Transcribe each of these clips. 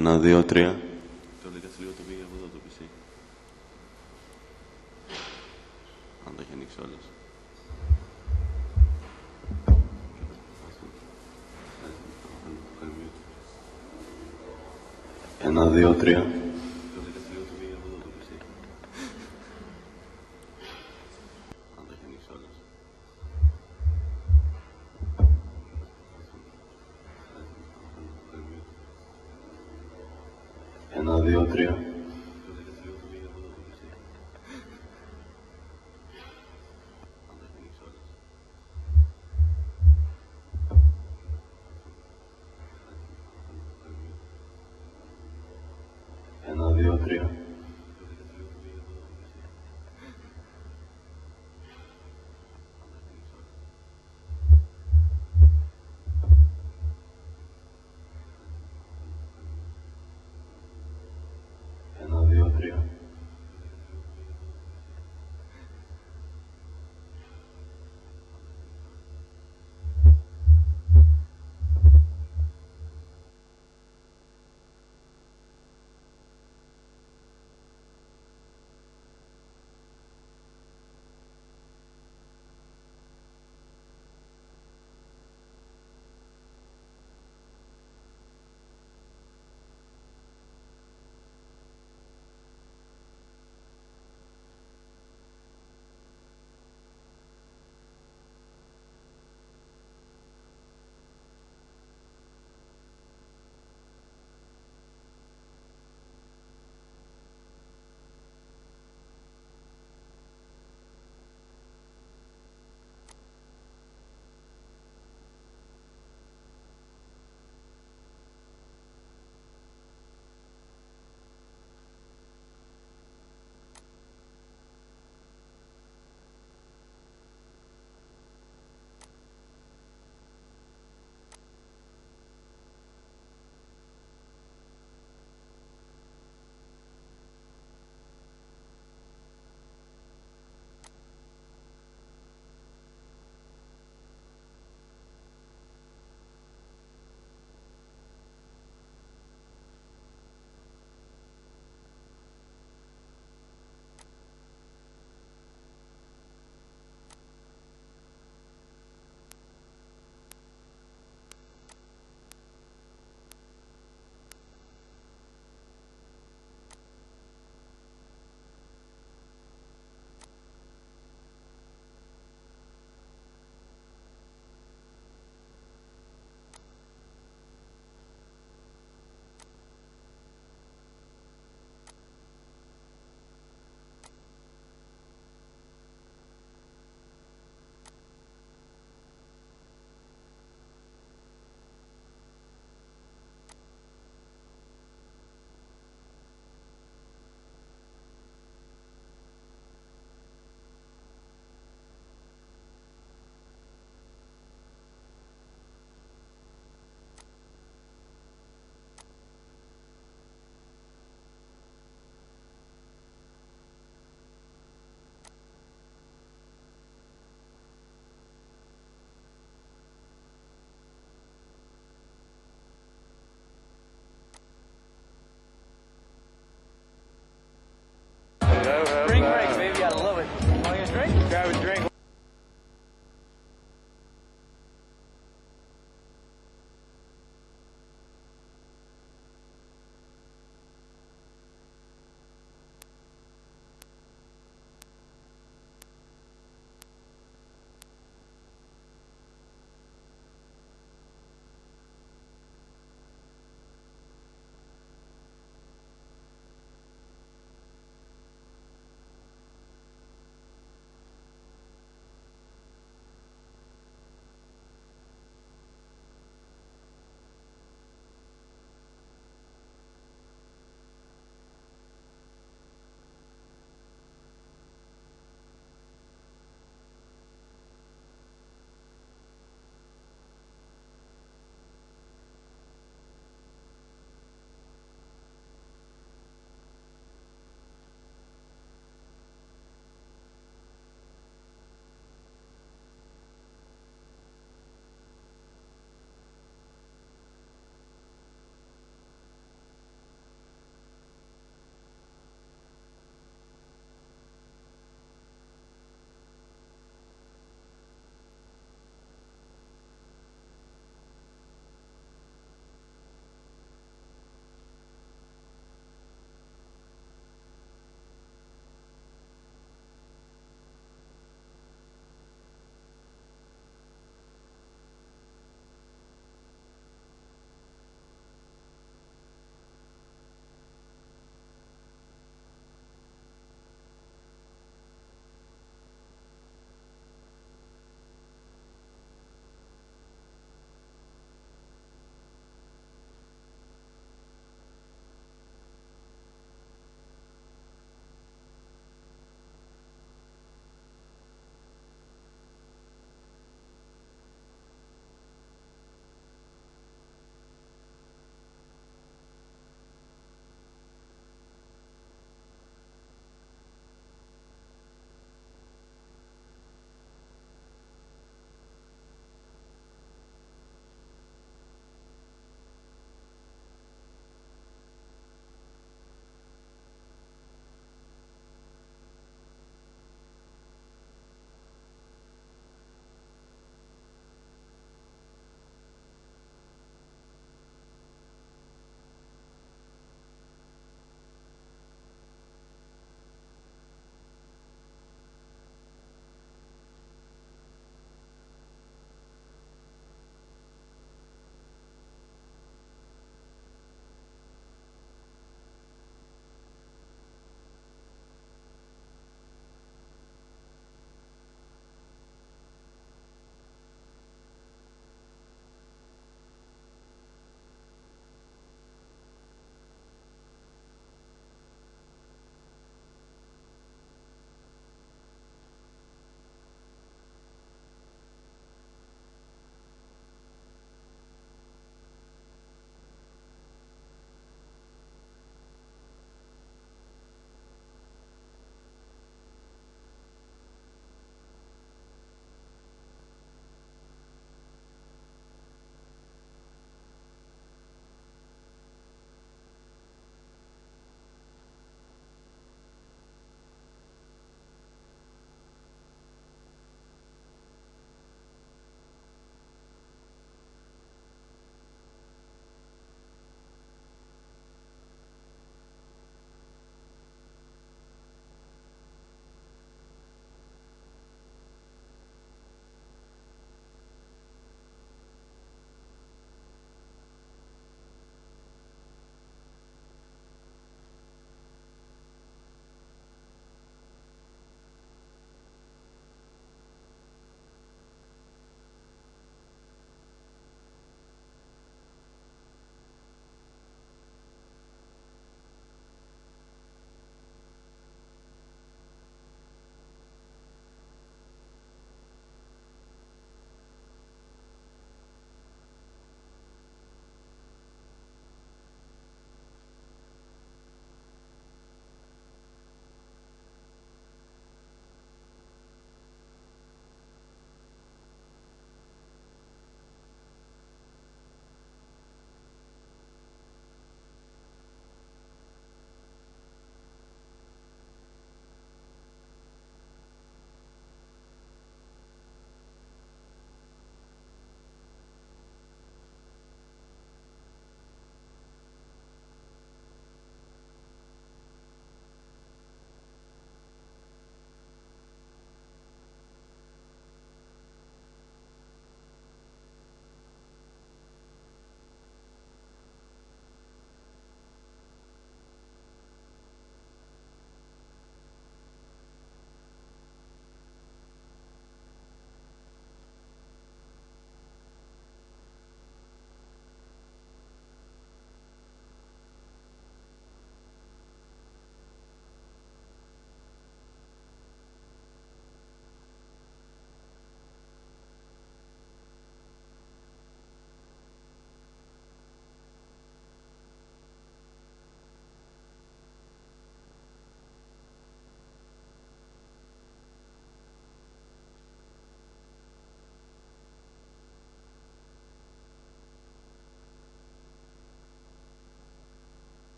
1, 2, 3. Το λέγα λίγο το πήγα από εδώ το PC. Αν το έχει ανοίξει όλος. 1, 2, 3. Το λέγα λίγο το πήγα από εδώ το PC. Αν το έχει ανοίξει όλος. 1, 2, 3. Ένα, δύο, τρία.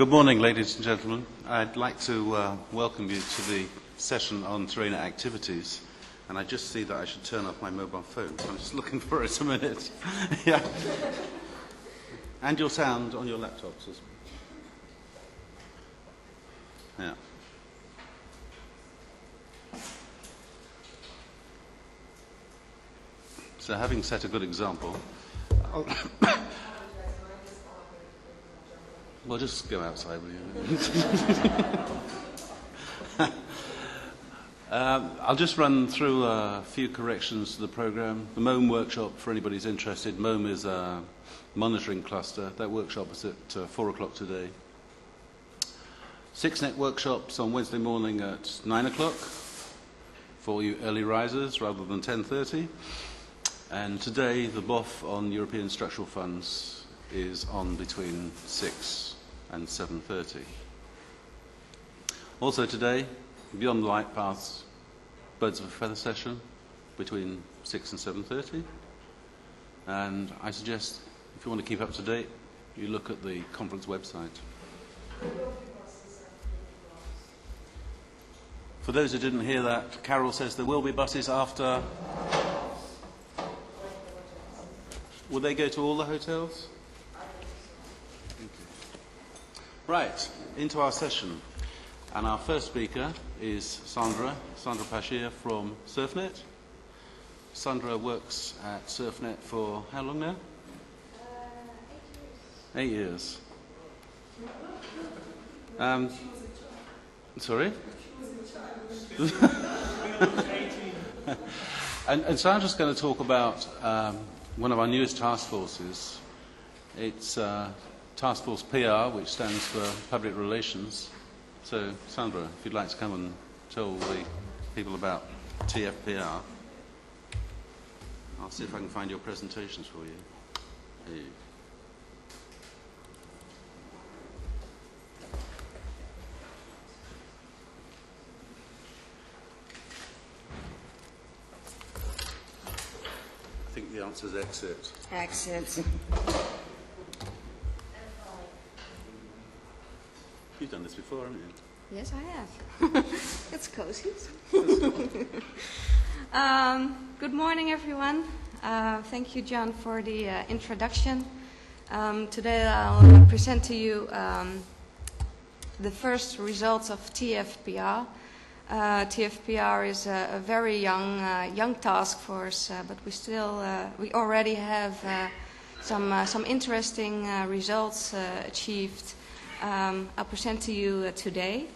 Good morning, ladies and gentlemen. I'd like to welcome you to the session on TERENA activities. And I just see that I should turn off my mobile phone, so I'm just looking for it a minute. Yeah. And your sound on your laptops as well. Yeah. So having set a good example, well, just go outside, will you? I'll just run through a few corrections to the program. The MOME workshop, for anybody who's interested, MOME is a monitoring cluster. That workshop is at 4 o'clock today. 6net workshops on Wednesday morning at 9 o'clock for you early risers rather than 10:30. And today, the BOF on European structural funds is on between 6 and 7:30. Also today, Beyond the Light Paths, Birds of a Feather session between 6 and 7:30. And I suggest, if you want to keep up to date, you look at the conference website. For those who didn't hear that, Carol says there will be buses after. Will they go to all the hotels? Okay. Right, into our session. And our first speaker is Sandra Pashir from SurfNet. Sandra works at SurfNet for how long now? 8 years. 8 years. Sorry? And Sandra's going to talk about one of our newest task forces. It's Task Force PR, which stands for Public Relations. So, Sandra, if you'd like to come and tell the people about TFPR. I'll see if I can find your presentations for you. Hey. I think the answer is exit. Exit. You've done this before, haven't you? Yes, I have. It's cozy. Good morning, everyone. Thank you, John, for the introduction. Today I'll present to you the first results of TFPR. TFPR is a very young task force, but we already have some interesting results achieved. I'll present to you today.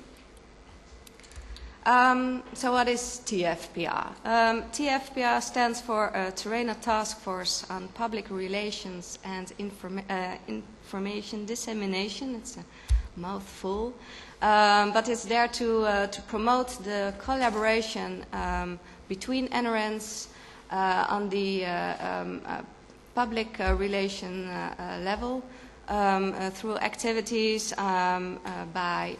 So what is TFPR? TFPR stands for TERENA Task Force on Public Relations and Information Dissemination. It's a mouthful. But it's there to promote the collaboration between NRNs on the public relation level through activities by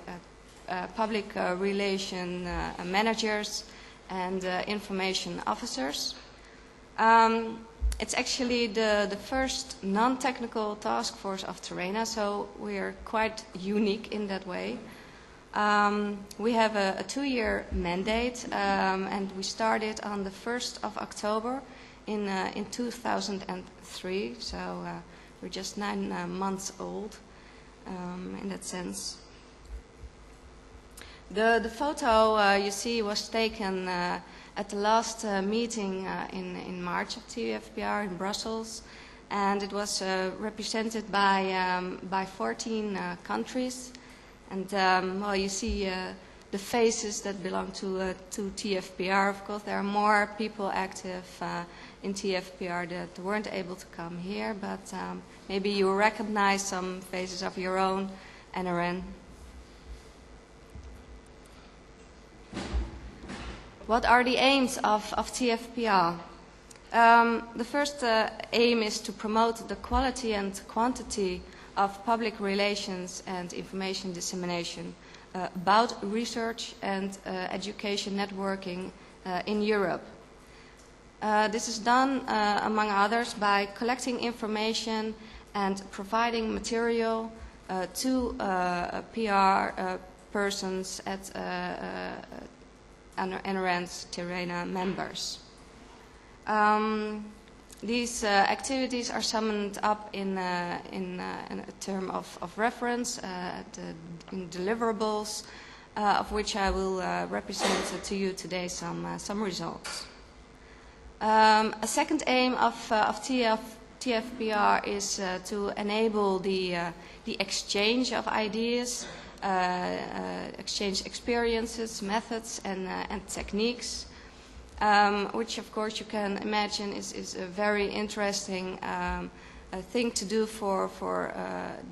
public relation managers and information officers. It's actually the first non-technical task force of TERENA, so we are quite unique in that way. We have a 2-year mandate, and we started on the 1st of October in 2003, so we're just 9 months old in that sense. The photo you see was taken at the last meeting in March of TFPR in Brussels, and it was represented by 14 countries. And well, you see the faces that belong to TFPR. Of course, there are more people active in TFPR that weren't able to come here, but maybe you recognize some faces of your own NRN. What are the aims of TFPR? The first aim is to promote the quality and quantity of public relations and information dissemination about research and education networking in Europe. This is done, among others, by collecting information and providing material two PR persons at NRN's TERENA members. These activities are summed up in a term of reference, in deliverables, of which I will represent to you today some results. A second aim of TFPR is to enable the exchange of ideas, exchange experiences, methods, and techniques, which of course you can imagine is a very interesting thing to do for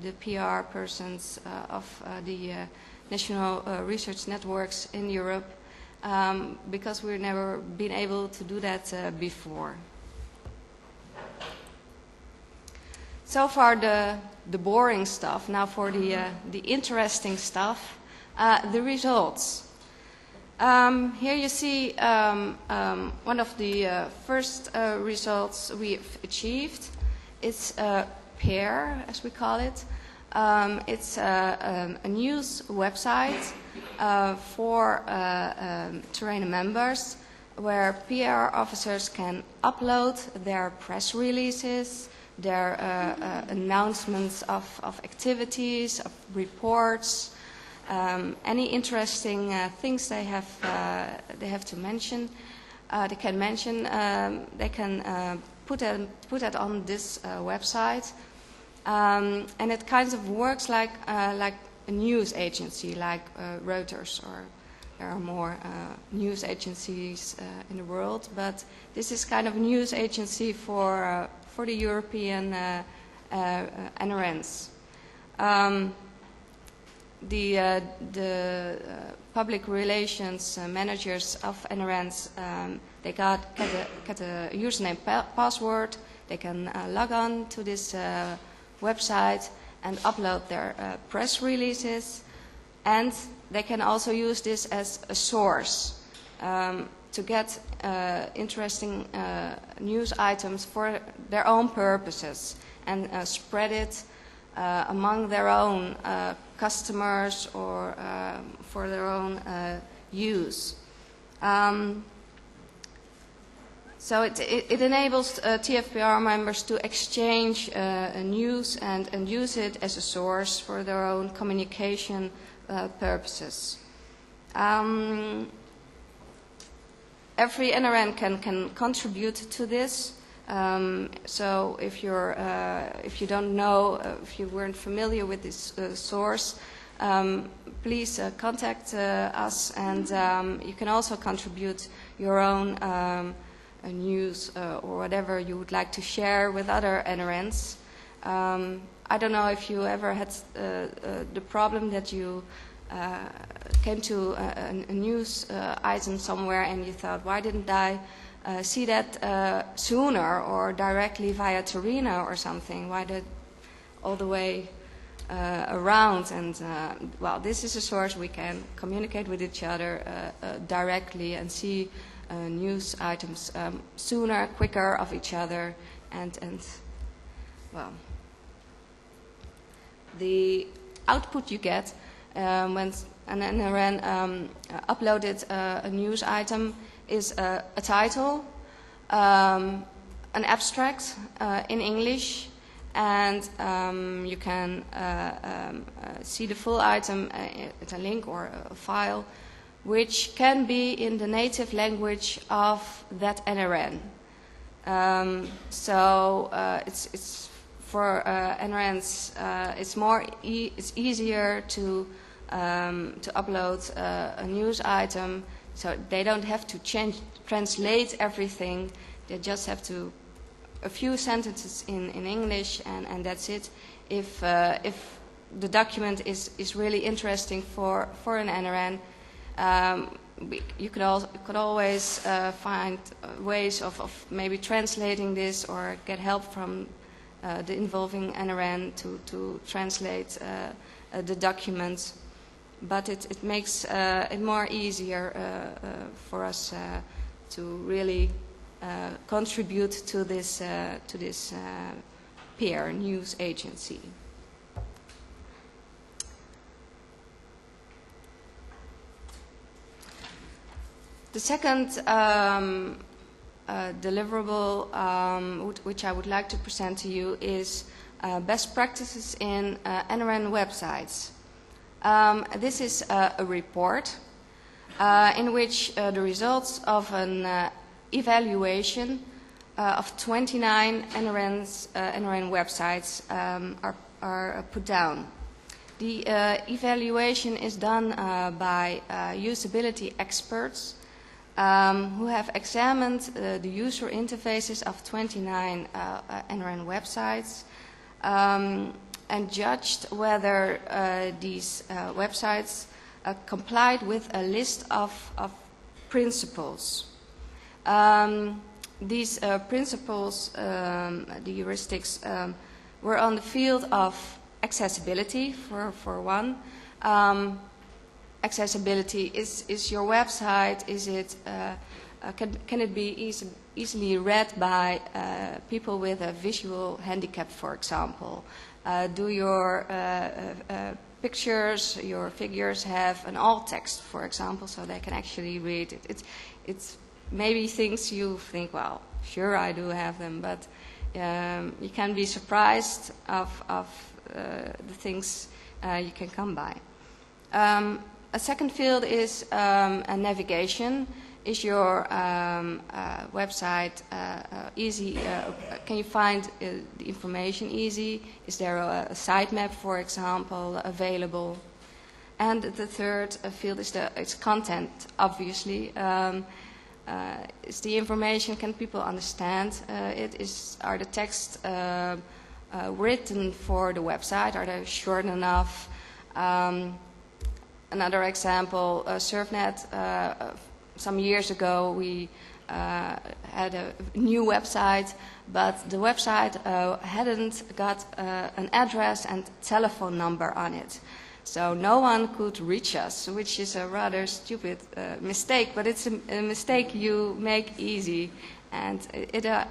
the PR persons of the national research networks in Europe, because we've never been able to do that before. So far the boring stuff. Now for the interesting stuff, the results. Here you see one of the first results we've achieved. It's PAIR, as we call it. It's a news website for TERENA members, where PR officers can upload their press releases, their announcements of activities, of reports, any interesting things they have to mention. They can mention. They can put that on this website, and it kind of works like a news agency, like Reuters, or there are more news agencies in the world. But this is kind of a news agency for the European NRNs. The public relations managers of NRNs, they get a username password. They can log on to this website and upload their press releases, and they can also use this as a source to get interesting news items for their own purposes, and spread it among their own customers, or for their own use. So it enables TFPR members to exchange news and use it as a source for their own communication purposes. Every NRN can contribute to this. So if you don't know, if you weren't familiar with this source, please contact us, and you can also contribute your own news or whatever you would like to share with other NRNs. I don't know if you ever had the problem that you came to a news item somewhere and you thought, why didn't I see that sooner, or directly via TERENA or something? Why did all the way around? And well, this is a source we can communicate with each other directly and see news items sooner, quicker of each other, and well, the output you get when an NRN uploaded a news item is a title, an abstract in English, and you can see the full item at a link or a file, which can be in the native language of that NRN. So it's for NRNs. It's easier to upload a news item. So they don't have to translate everything. They just have to a few sentences in English, and that's it. If the document is really interesting for an NRN, you could always find ways of maybe translating this, or get help from the involving NRN to translate the document. But it makes it more easier for us to really contribute to this peer news agency. The second deliverable which I would like to present to you is best practices in NRN websites. This is a report in which the results of an evaluation of 29 NRN websites are put down. The evaluation is done by usability experts who have examined the user interfaces of 29 NRN websites and judged whether these websites complied with a list of principles. These principles, the heuristics, were on the field of accessibility, for one. Accessibility, is your website, is it, can it be easily read by people with a visual handicap, for example? Do your pictures, your figures have an alt text, for example, so they can actually read it? It's maybe things you think, well, sure, I do have them, but you can be surprised of the things you can come by. A second field is navigation. Is your website easy? Can you find the information easy? Is there a sitemap, for example, available? And the third field is its content, obviously. Is the information, can people understand it? Are the texts written for the website? Are they short enough? Another example, SurfNet. Some years ago, we had a new website, but the website hadn't got an address and telephone number on it. So no one could reach us, which is a rather stupid mistake, but it's a mistake you make easy. And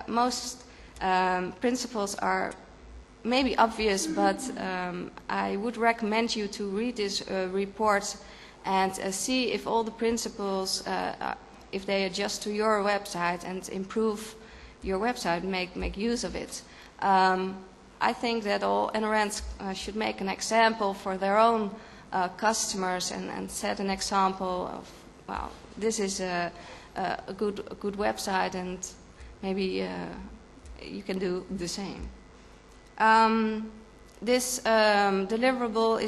most principles are maybe obvious, but I would recommend you to read this report and see if all the principles, if they adjust to your website and improve your website, make use of it. I think that all NRNs should make an example for their own customers and set an example of, well, this is a good website, and maybe you can do the same. This deliverable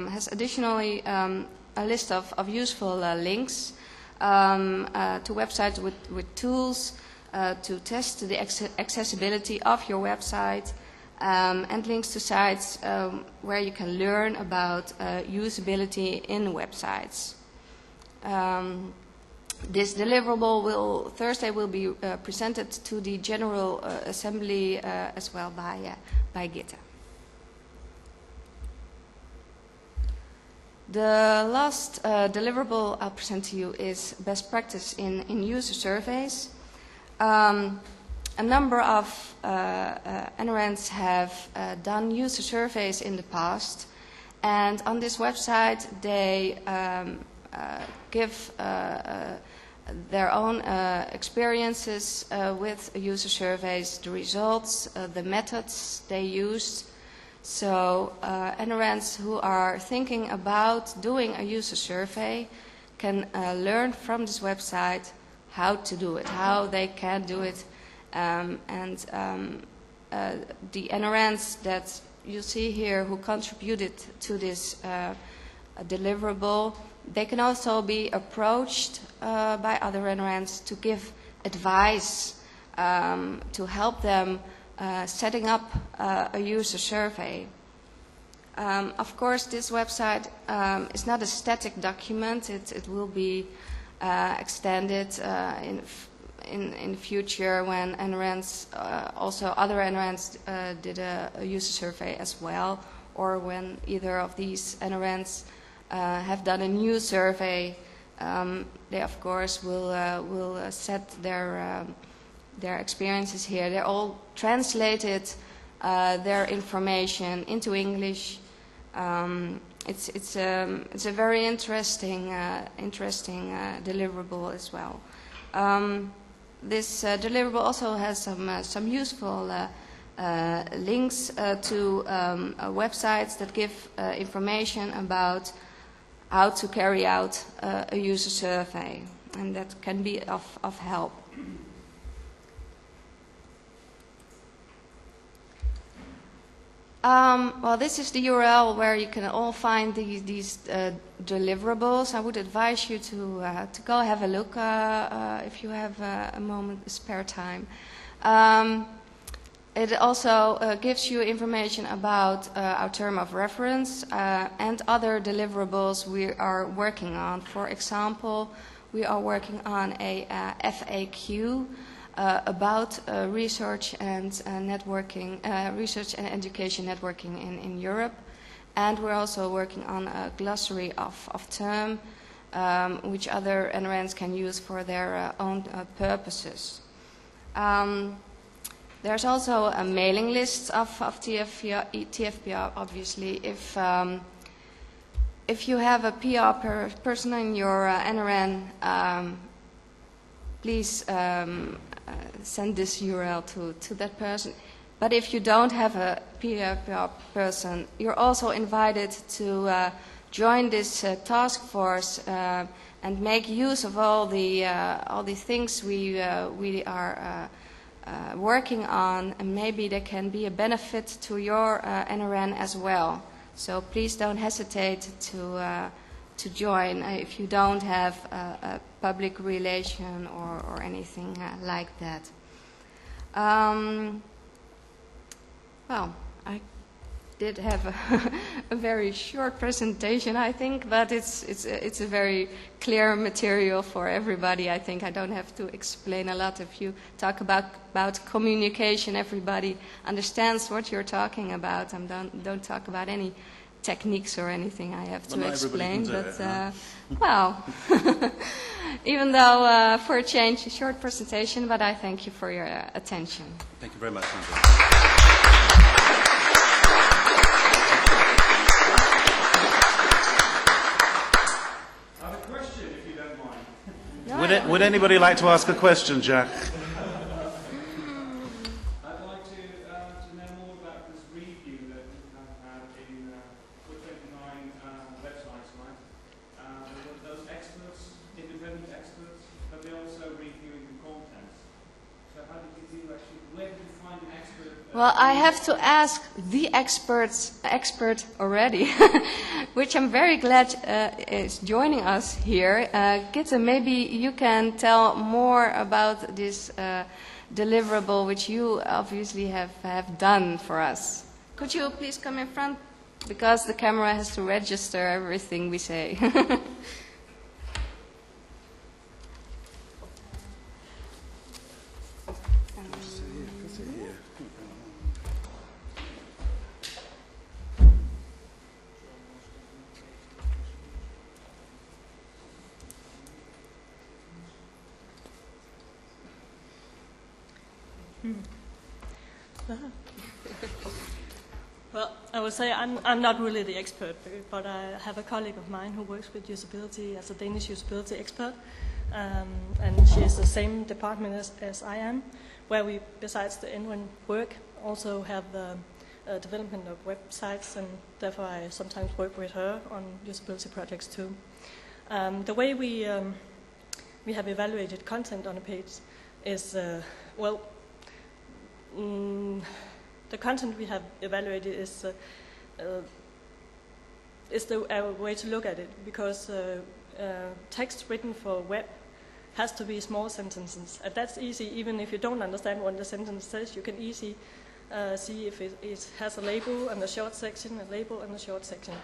has additionally a list of useful links to websites with tools to test the accessibility of your website, and links to sites where you can learn about usability in websites. This deliverable Thursday will be presented to the General Assembly as well by Gitte. The last deliverable I'll present to you is best practice in user surveys. A number of NRNs have done user surveys in the past, and on this website they give their own experiences with user surveys, the results, the methods they used. So NRNs who are thinking about doing a user survey can learn from this website how to do it, how they can do it. The NRNs that you see here who contributed to this deliverable, they can also be approached by other NRNs to give advice to help them setting up a user survey. Of course, this website is not a static document. It will be extended in the future when NRNs, also other NRNs did a user survey as well, or when either of these NRNs have done a new survey, they of course will set their experiences here. They're all translated, their information into English, it's a very interesting deliverable as well. This deliverable also has some useful links to websites that give information about how to carry out a user survey, and that can be of help. Well, this is the URL where you can all find these deliverables. I would advise you to go have a look if you have a moment, spare time. It also gives you information about our term of reference and other deliverables we are working on. For example, we are working on a FAQ about research and networking, research and education networking in Europe, and we're also working on a glossary of term which other NRNs can use for their own purposes. There's also a mailing list of TFPR. Obviously, if you have a PR person in your NRN, please send this URL to that person. But if you don't have a PR person, you're also invited to join this task force and make use of all the things we are working on, and maybe there can be a benefit to your NRN as well. So please don't hesitate to join if you don't have a public relation or anything like that. Well, I did have a very short presentation, I think, but it's a very clear material for everybody. I think I don't have to explain a lot. If you talk about communication, everybody understands what you're talking about. Don't talk about any techniques or anything I have to explain. But well, even though for a change, a short presentation, but I thank you for your attention. Thank you very much, Sandra. Would anybody like to ask a question, Jack? I'd like to know more about this review that you have had in the 29 websites, right? Those experts, independent experts, but they're also reviewing the contents. So how did you do actually, where did you find an expert? Well, I have to ask the expert already, which I'm very glad is joining us here. Gitte, maybe you can tell more about this deliverable, which you obviously have done for us. Could you please come in front? Because the camera has to register everything we say. Well, I would say I'm not really the expert, but I have a colleague of mine who works with usability as a Danish usability expert, and she is the same department as I am, where we, besides the NRN work, also have the development of websites, and therefore I sometimes work with her on usability projects too. The way we have evaluated content on a page is, the content we have evaluated is the way to look at it, because text written for web has to be small sentences, and that's easy. Even if you don't understand what the sentence says, you can easily see if it has a label and a short section, a label and a short section.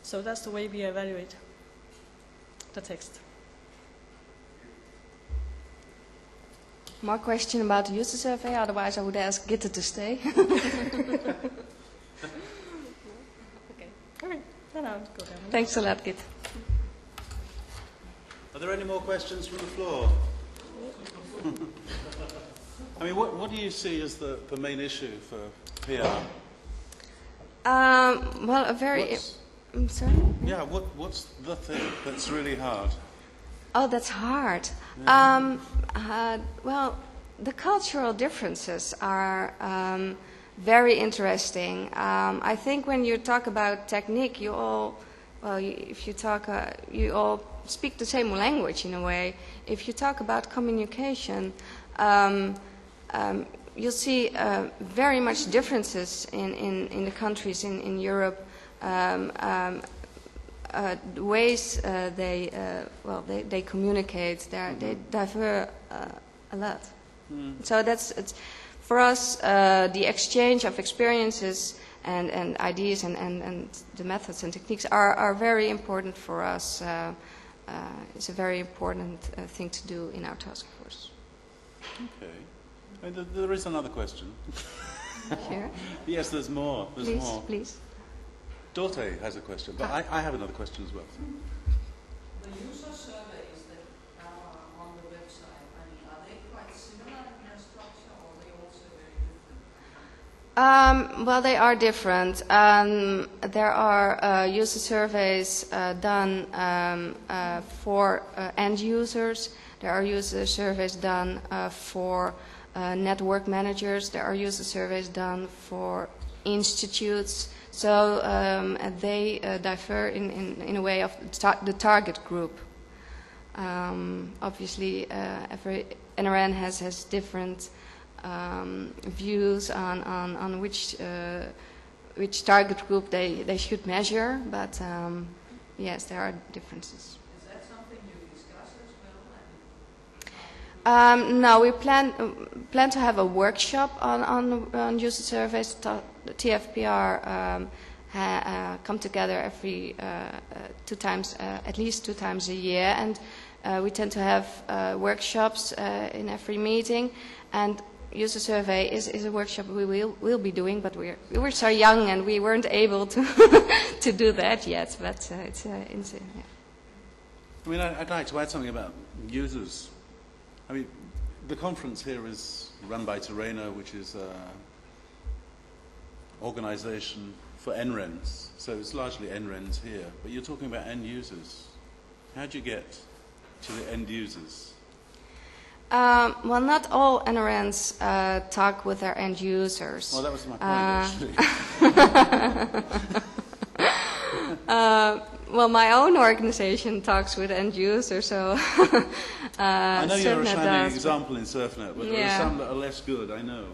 So that's the way we evaluate the text. More question about the user survey, otherwise I would ask Gitte to stay. Okay. All right. Then I'll go down. Thanks a lot, Gitte. Are there any more questions from the floor? I mean, what do you see as the main issue for PR? Well, a very... I'm sorry? Yeah, what's the thing that's really hard? Oh, that's hard. Yeah. Well, the cultural differences are very interesting. I think when you talk about technique, you all, well, if you talk, you all speak the same language in a way. If you talk about communication, you'll see very much differences in the countries in Europe. The ways they communicate, they differ a lot. So it's for us the exchange of experiences and ideas and the methods and techniques are very important for us. It's a very important thing to do in our task force. Okay. And there is another question. Sure. Yes, there's more. There's Please, more. please. Dorte has a question, but I have another question as well. The user surveys that are on the website, I mean, are they quite similar in their structure, or are they also very different? Well, they are different. There are user surveys done for end users. There are user surveys done for network managers. There are user surveys done for institutes. So they differ in a way of the target group. Obviously, every NRN has different views on which target group they should measure, but yes, there are differences. Is that something you discuss as well? No, we plan to have a workshop on user surveys. The TFPR come together every 2 times, at least 2 times a year, and we tend to have workshops in every meeting. And user survey is a workshop we will be doing, but we were so young and we weren't able to to do that yet. But it's yeah. I mean, I'd like to add something about users. I mean, the conference here is run by TERENA, which is organization for NRENs, so it's largely NRENs here, but you're talking about end users. How do you get to the end users? Well, not all NRNs talk with their end users. Well, that was my point, actually. Well, my own organization talks with end users, so I know you're a SurfNet shining does, example in SurfNet, but there Yeah. are some that are less good, I know.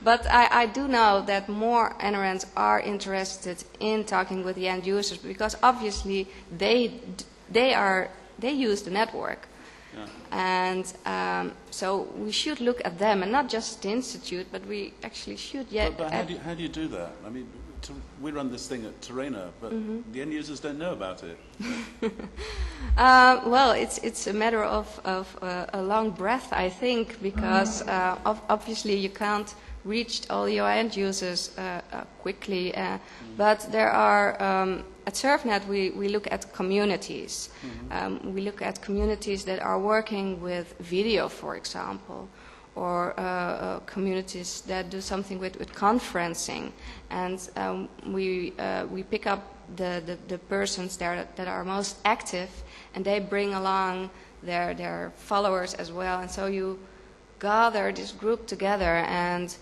But I do know that more NRNs are interested in talking with the end users because obviously they use the network. Yeah. And so we should look at them, and not just the institute, but we actually should. But how do you do that? I mean, we run this thing at TERENA, but the end users don't know about it. Well, it's a matter of a long breath, I think, because obviously you can't reach all your end users quickly. But there are, at SurfNet, we look at communities. We look at communities that are working with video, for example, or communities that do something with conferencing. And we pick up the persons there that are most active, and they bring along their followers as well. And so you gather this group together, and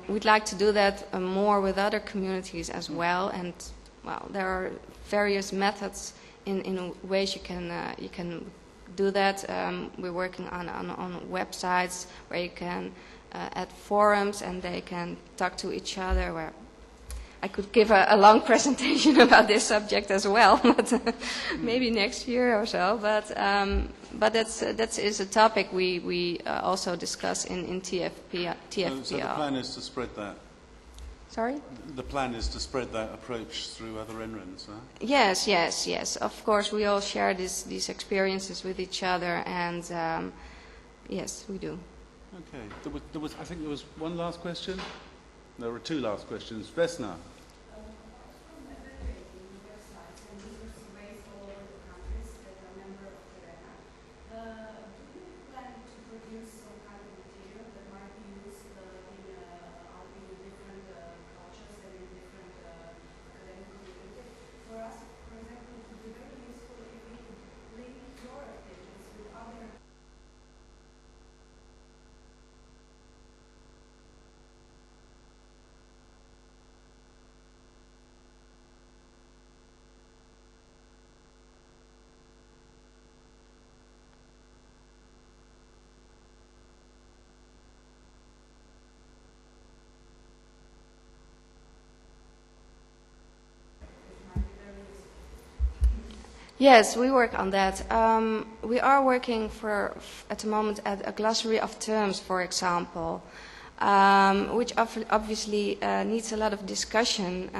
we'd like to do that more with other communities as well. And well, there are various methods in ways you can do that. We're working on websites where you can add forums and they can talk to each other. Where I could give a long presentation about this subject as well, but maybe next year or so. But that is a topic we also discuss in TFPR. So the plan is to spread that. Sorry? The plan is to spread that approach through other NRENs, huh? Yes. Of course, we all share these experiences with each other, and yes, we do. Okay. I think there was one last question. There were 2 last questions. Vesna. Yes, we work on that. We are working at the moment at a glossary of terms, for example, which obviously needs a lot of discussion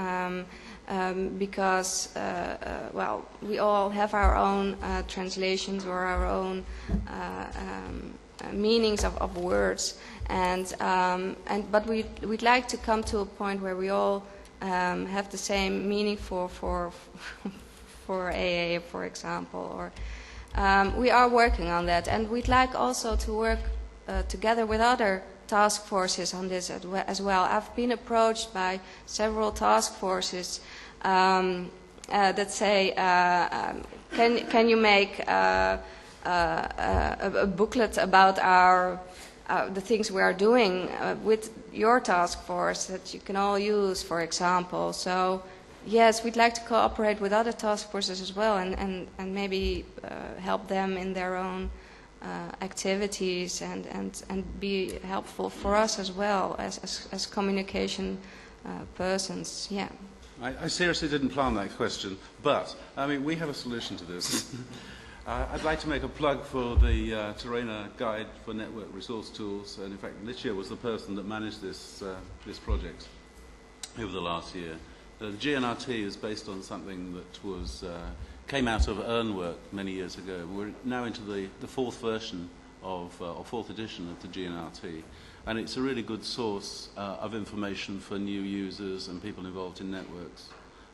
because, well, we all have our own translations or our own meanings of words, but we'd like to come to a point where we all have the same meaning for AA, for example, or we are working on that, and we'd like also to work together with other task forces on this as well. I've been approached by several task forces that say, can you make a booklet about the things we are doing with your task force that you can all use, for example. So yes, we'd like to cooperate with other task forces as well, and maybe help them in their own activities, and be helpful for us as well as communication persons. Yeah. I seriously didn't plan that question, but I mean we have a solution to this. I'd like to make a plug for the TERENA Guide for Network Resource Tools, and in fact Licia was the person that managed this project over the last year. The GNRT is based on something that came out of EarnWork many years ago. We're now into the fourth version or fourth edition of the GNRT, and it's a really good source of information for new users and people involved in networks.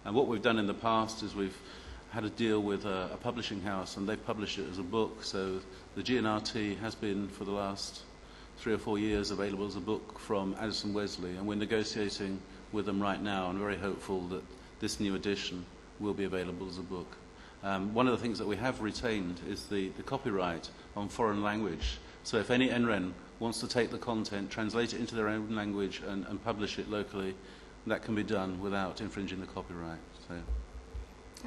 And what we've done in the past is we've had a deal with a publishing house, and they've published it as a book. So the GNRT has been for the last 3 or 4 years available as a book from Addison Wesley, and we're negotiating with them right now, and very hopeful that this new edition will be available as a book. One of the things that we have retained is the copyright on foreign language. So if any NREN wants to take the content, translate it into their own language and publish it locally, that can be done without infringing the copyright. So.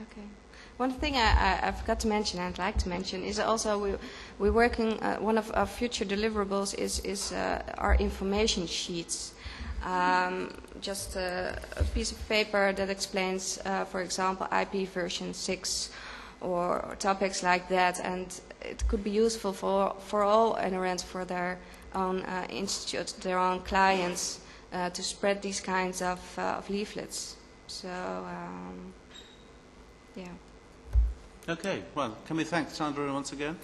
Okay. One thing I forgot to mention, and I'd like to mention, is also we're working, one of our future deliverables is our information sheets. Just a piece of paper that explains, for example, IP version 6 or topics like that, and it could be useful for all NRNs, for their own institutes, their own clients, to spread these kinds of leaflets. So, yeah. Okay, well, can we thank Sandra once again?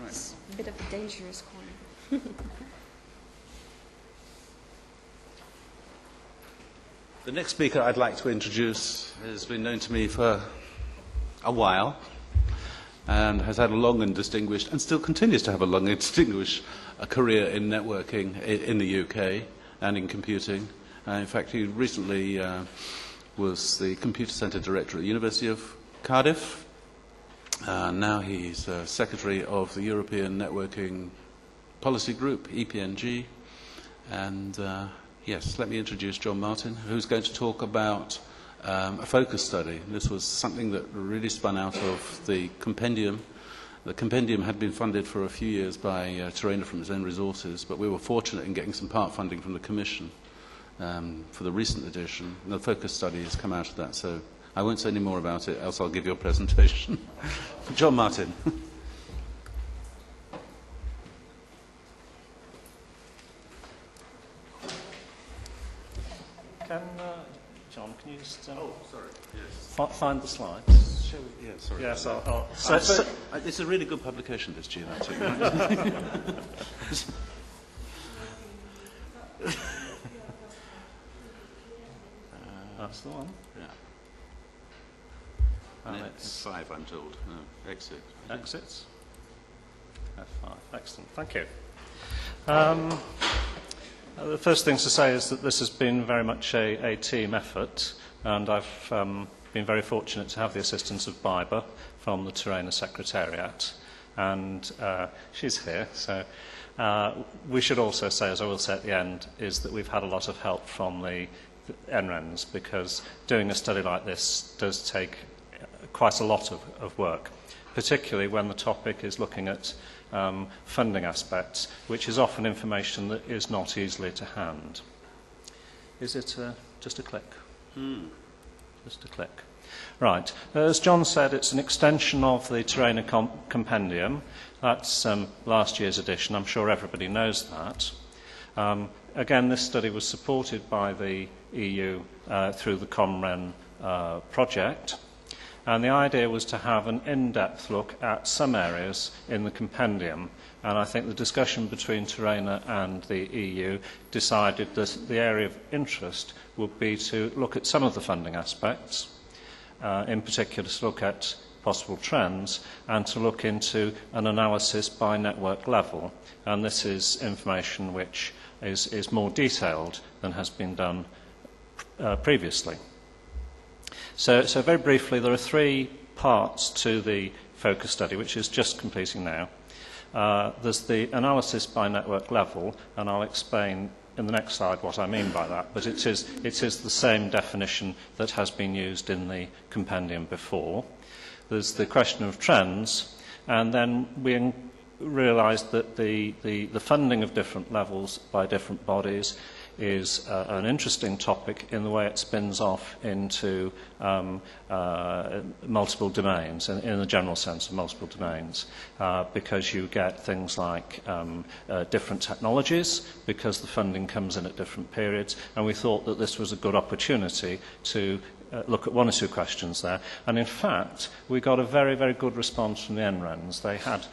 It's a bit of a dangerous corner. The next speaker I'd like to introduce has been known to me for a while and has had a long and distinguished, and still continues to have a long and distinguished career in networking in the UK and in computing. In fact, he recently was the Computer Centre Director at the University of Cardiff. Now he's Secretary of the European Networking Policy Group, EPNG. And yes, let me introduce John Martin, who's going to talk about a focus study. This was something that really spun out of the compendium. The compendium had been funded for a few years by TERENA from its own resources, but we were fortunate in getting some part funding from the Commission for the recent edition. And the focus study has come out of that, so I won't say any more about it, else I'll give you a presentation. John Martin. John, can you just Oh, sorry. Yes. find the slides? Shall we? Yeah, sorry. Yes, it's a really good publication, this GNRT. that's the one. Yeah. It's F5, I'm told. No, exit. Exits. F5. Excellent. Thank you. The first thing to say is that this has been very much a team effort, and I've been very fortunate to have the assistance of Biber from the TERENA Secretariat, and she's here. So we should also say, as I will say at the end, is that we've had a lot of help from the NRENs, because doing a study like this does take quite a lot of work, particularly when the topic is looking at funding aspects, which is often information that is not easily to hand. Is it just a click? Just a click. Right. As John said, it's an extension of the TERENA compendium. That's last year's edition. I'm sure everybody knows that. Again, this study was supported by the EU through the ComRen project. And the idea was to have an in-depth look at some areas in the compendium. And I think the discussion between TERENA and the EU decided that the area of interest would be to look at some of the funding aspects, in particular to look at possible trends and to look into an analysis by network level. And this is information which is more detailed than has been done previously. So very briefly, there are three parts to the focus study, which is just completing now. There's the analysis by network level, and I'll explain in the next slide what I mean by that, but it is the same definition that has been used in the compendium before. There's the question of trends, and then we realised that the funding of different levels by different bodies is an interesting topic in the way it spins off into multiple domains, in the general sense of multiple domains, because you get things like different technologies, because the funding comes in at different periods, and we thought that this was a good opportunity to look at one or two questions there. And in fact, we got a very, very good response from the NRENs. They had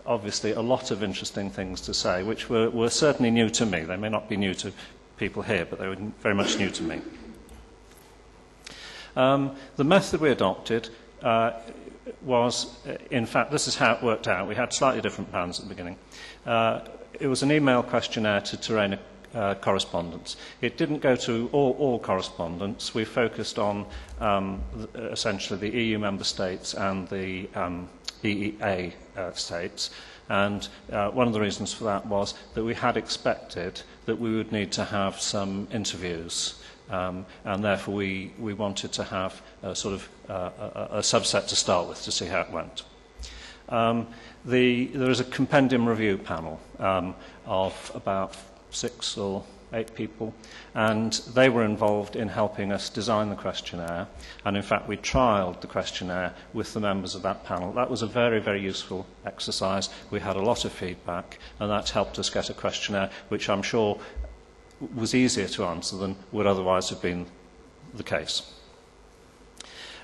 obviously a lot of interesting things to say, which were certainly new to me. They may not be new to people here, but they were very much new to me. The method we adopted was, in fact, this is how it worked out. We had slightly different plans at the beginning. It was an email questionnaire to TERENA correspondents. It didn't go to all correspondents. We focused on essentially the EU member states and the EEA states. And one of the reasons for that was that we had expected that we would need to have some interviews. And therefore we wanted to have a sort of a subset to start with to see how it went. There is a compendium review panel of about 6 or 8 people, and they were involved in helping us design the questionnaire. And in fact, we trialled the questionnaire with the members of that panel. That was a very, very useful exercise. We had a lot of feedback, and that helped us get a questionnaire which I'm sure was easier to answer than would otherwise have been the case.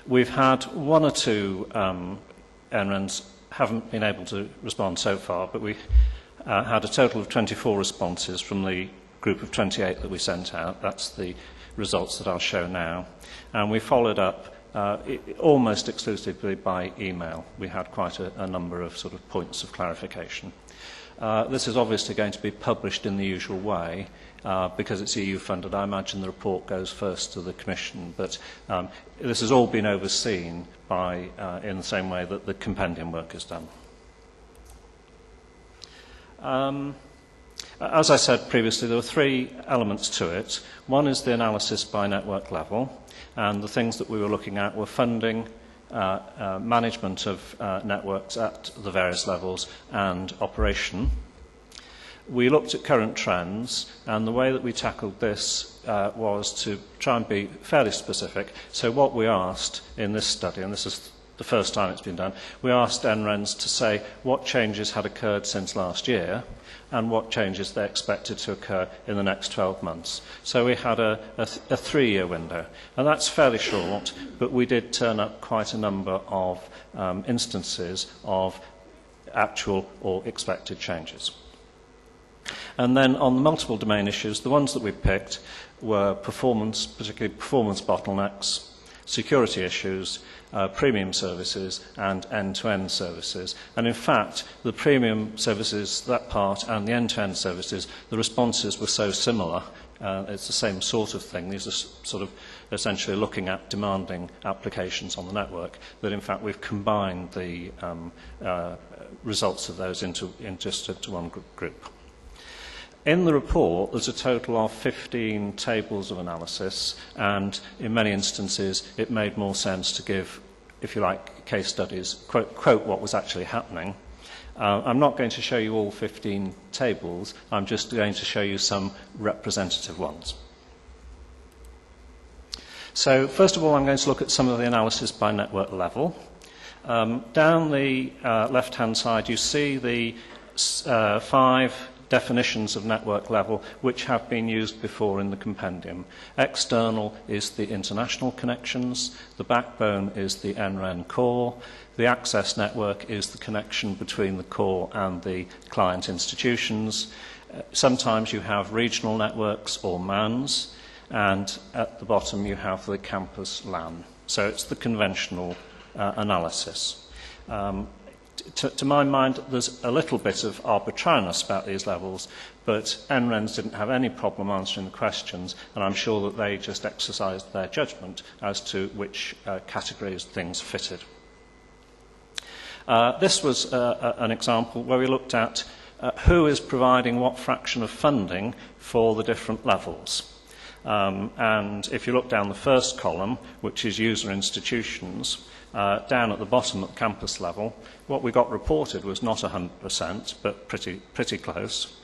We've had 1 or 2 NRENs haven't been able to respond so far, but we had a total of 24 responses from the group of 28 that we sent out. That's the results that I'll show now. And we followed up almost exclusively by email. We had quite a number of sort of points of clarification. This is obviously going to be published in the usual way because it's EU funded. I imagine the report goes first to the Commission, but this has all been overseen by, in the same way that the compendium work is done. As I said previously, there were 3 elements to it. One is the analysis by network level, and the things that we were looking at were funding, management of networks at the various levels, and operation. We looked at current trends, and the way that we tackled this was to try and be fairly specific. So what we asked in this study, and this is the first time it's been done, we asked NRENs to say what changes had occurred since last year and what changes they expected to occur in the next 12 months. So we had a 3-year window, and that's fairly short, but we did turn up quite a number of instances of actual or expected changes. And then on the multiple domain issues, the ones that we picked were performance, particularly performance bottlenecks, security issues, premium services and end-to-end services. And in fact, the premium services, that part, and the end-to-end services, the responses were so similar. It's the same sort of thing. These are sort of essentially looking at demanding applications on the network, that in fact we've combined the results of those into one group. In the report, there's a total of 15 tables of analysis, and in many instances, it made more sense to give, if you like, case studies, quote what was actually happening. I'm not going to show you all 15 tables. I'm just going to show you some representative ones. So first of all, I'm going to look at some of the analysis by network level. Down the left-hand side, you see the 5 definitions of network level which have been used before in the compendium. External is the international connections, the backbone is the NREN core, the access network is the connection between the core and the client institutions. Sometimes you have regional networks or MANs, and at the bottom you have the campus LAN. So it's the conventional analysis. To my mind, there's a little bit of arbitrariness about these levels, but NRENs didn't have any problem answering the questions, and I'm sure that they just exercised their judgment as to which categories things fitted. This was an example where we looked at who is providing what fraction of funding for the different levels. And if you look down the first column, which is user institutions, down at the bottom at the campus level, what we got reported was not 100%, but pretty close.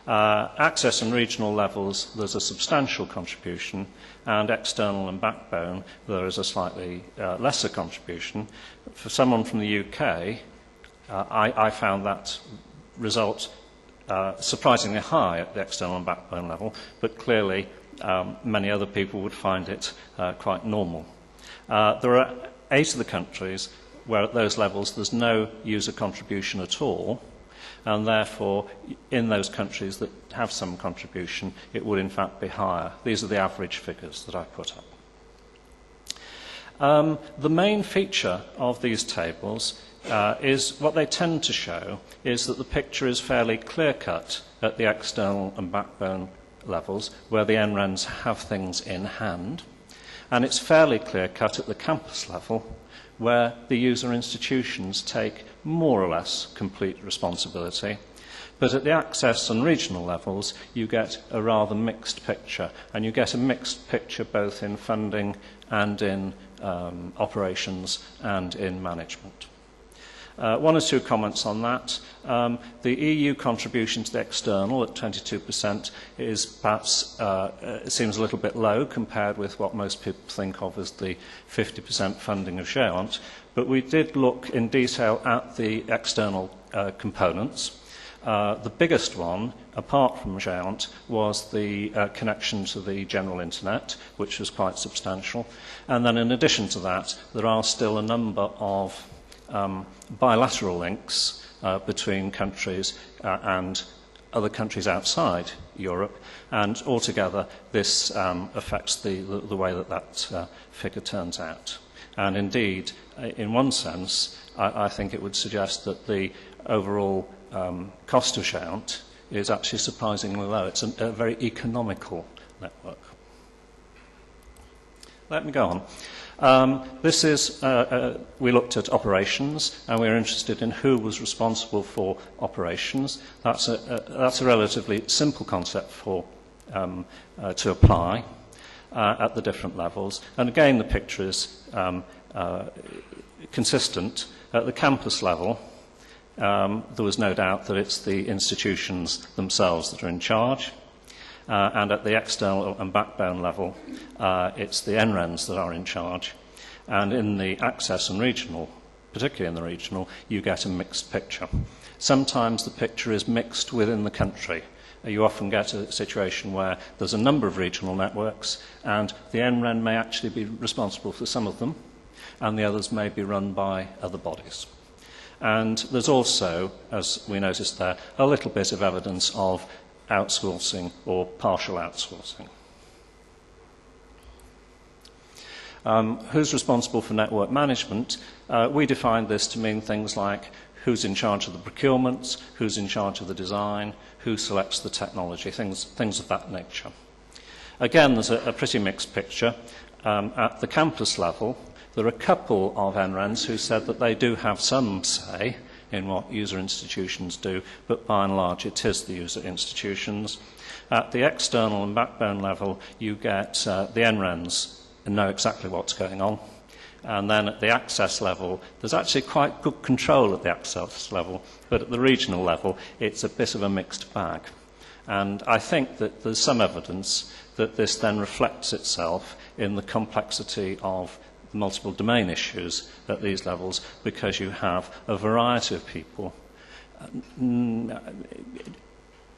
Access and regional levels, there's a substantial contribution, and external and backbone, there is a slightly lesser contribution. For someone from the UK, I found that result surprisingly high at the external and backbone level, but clearly many other people would find it quite normal. There are 8 of the countries where at those levels there's no user contribution at all, and therefore in those countries that have some contribution it would in fact be higher. These are the average figures that I put up. The main feature of these tables is what they tend to show is that the picture is fairly clear-cut at the external and backbone levels where the NRENs have things in hand, and it's fairly clear-cut at the campus level where the user institutions take more or less complete responsibility. But at the access and regional levels, you get a rather mixed picture, and you get a mixed picture both in funding and in operations and in management. 1 or 2 comments on that. The EU contribution to the external at 22% is perhaps, it seems a little bit low compared with what most people think of as the 50% funding of Géant, but we did look in detail at the external components. The biggest one, apart from Géant, was the connection to the general internet, which was quite substantial. And then in addition to that, there are still a number of bilateral links between countries and other countries outside Europe, and altogether this affects the way that figure turns out. And indeed, in one sense, I think it would suggest that the overall cost of Géant is actually surprisingly low. It's a very economical network. Let me go on. This is, we looked at operations, and we were interested in who was responsible for operations. That's a relatively simple concept to apply at the different levels. And again, the picture is consistent. At the campus level, there was no doubt that it's the institutions themselves that are in charge. And at the external and backbone level, it's the NRENs that are in charge. And in the access and regional, particularly in the regional, you get a mixed picture. Sometimes the picture is mixed within the country. You often get a situation where there's a number of regional networks, and the NREN may actually be responsible for some of them, and the others may be run by other bodies. And there's also, as we noticed there, a little bit of evidence of outsourcing or partial outsourcing. Who's responsible for network management? We defined this to mean things like who's in charge of the procurements, who's in charge of the design, who selects the technology, things of that nature. Again, there's a pretty mixed picture. At the campus level, there are a couple of NRENs who said that they do have some say in what user institutions do, but by and large it is the user institutions. At the external and backbone level, you get the NRENs and know exactly what's going on. And then at the access level, there's actually quite good control at the access level, but at the regional level, it's a bit of a mixed bag. And I think that there's some evidence that this then reflects itself in the complexity of the multiple domain issues at these levels, because you have a variety of people. I'm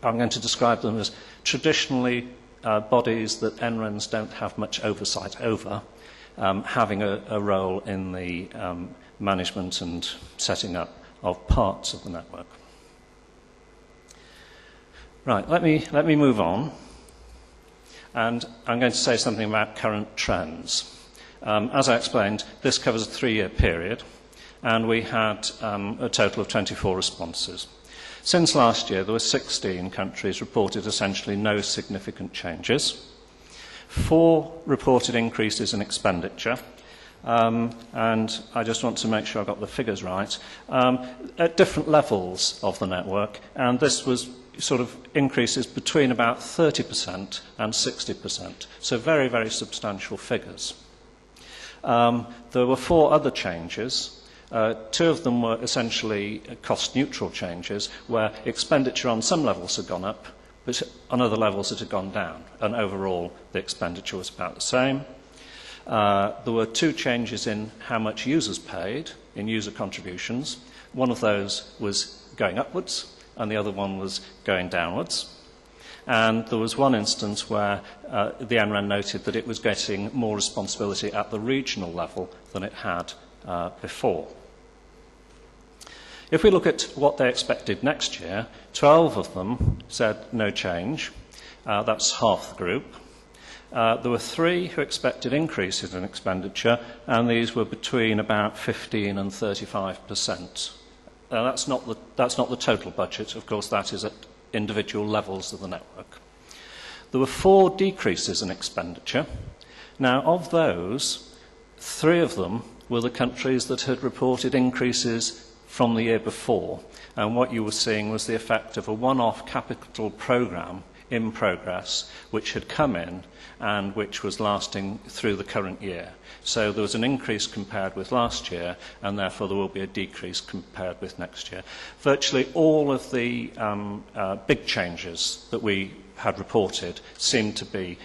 going to describe them as traditionally bodies that NRENs don't have much oversight over, having a role in the management and setting up of parts of the network. Right, let me move on, and I'm going to say something about current trends. As I explained, this covers a 3-year period, and we had a total of 24 responses. Since last year, there were 16 countries reported essentially no significant changes, 4 reported increases in expenditure, and I just want to make sure I got the figures right, at different levels of the network, and this was sort of increases between about 30% and 60%, so very, very substantial figures. There were 4 other changes. 2 of them were essentially cost-neutral changes, where expenditure on some levels had gone up, but on other levels it had gone down, and overall the expenditure was about the same. There were 2 changes in how much users paid in user contributions. One of those was going upwards, and the other one was going downwards. And there was one instance where the NREN noted that it was getting more responsibility at the regional level than it had before. If we look at what they expected next year, 12 of them said no change. That's half the group. There were 3 who expected increases in expenditure, and these were between about 15 and 35%. That's not the total budget. Of course, that is at individual levels of the network. There were 4 decreases in expenditure. Now, of those, 3 of them were the countries that had reported increases from the year before, and what you were seeing was the effect of a one-off capital programme in progress which had come in and which was lasting through the current year. So there was an increase compared with last year, and therefore there will be a decrease compared with next year. Virtually all of the big changes that we had reported seemed to be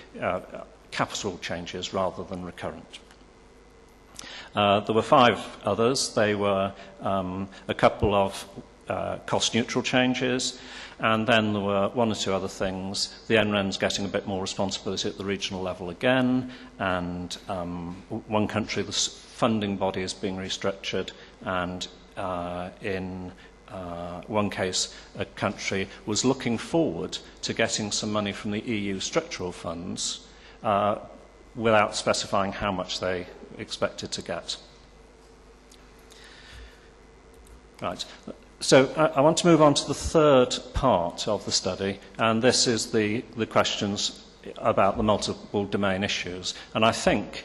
capital changes rather than recurrent. There were 5 others. They were a couple of cost-neutral changes, and then there were 1 or 2 other things. The NREN's getting a bit more responsibility at the regional level again, and one country, the funding body is being restructured, and in one case, a country was looking forward to getting some money from the EU structural funds without specifying how much they expected to get. Right. So I want to move on to the third part of the study, and this is the questions about the multiple domain issues. And I think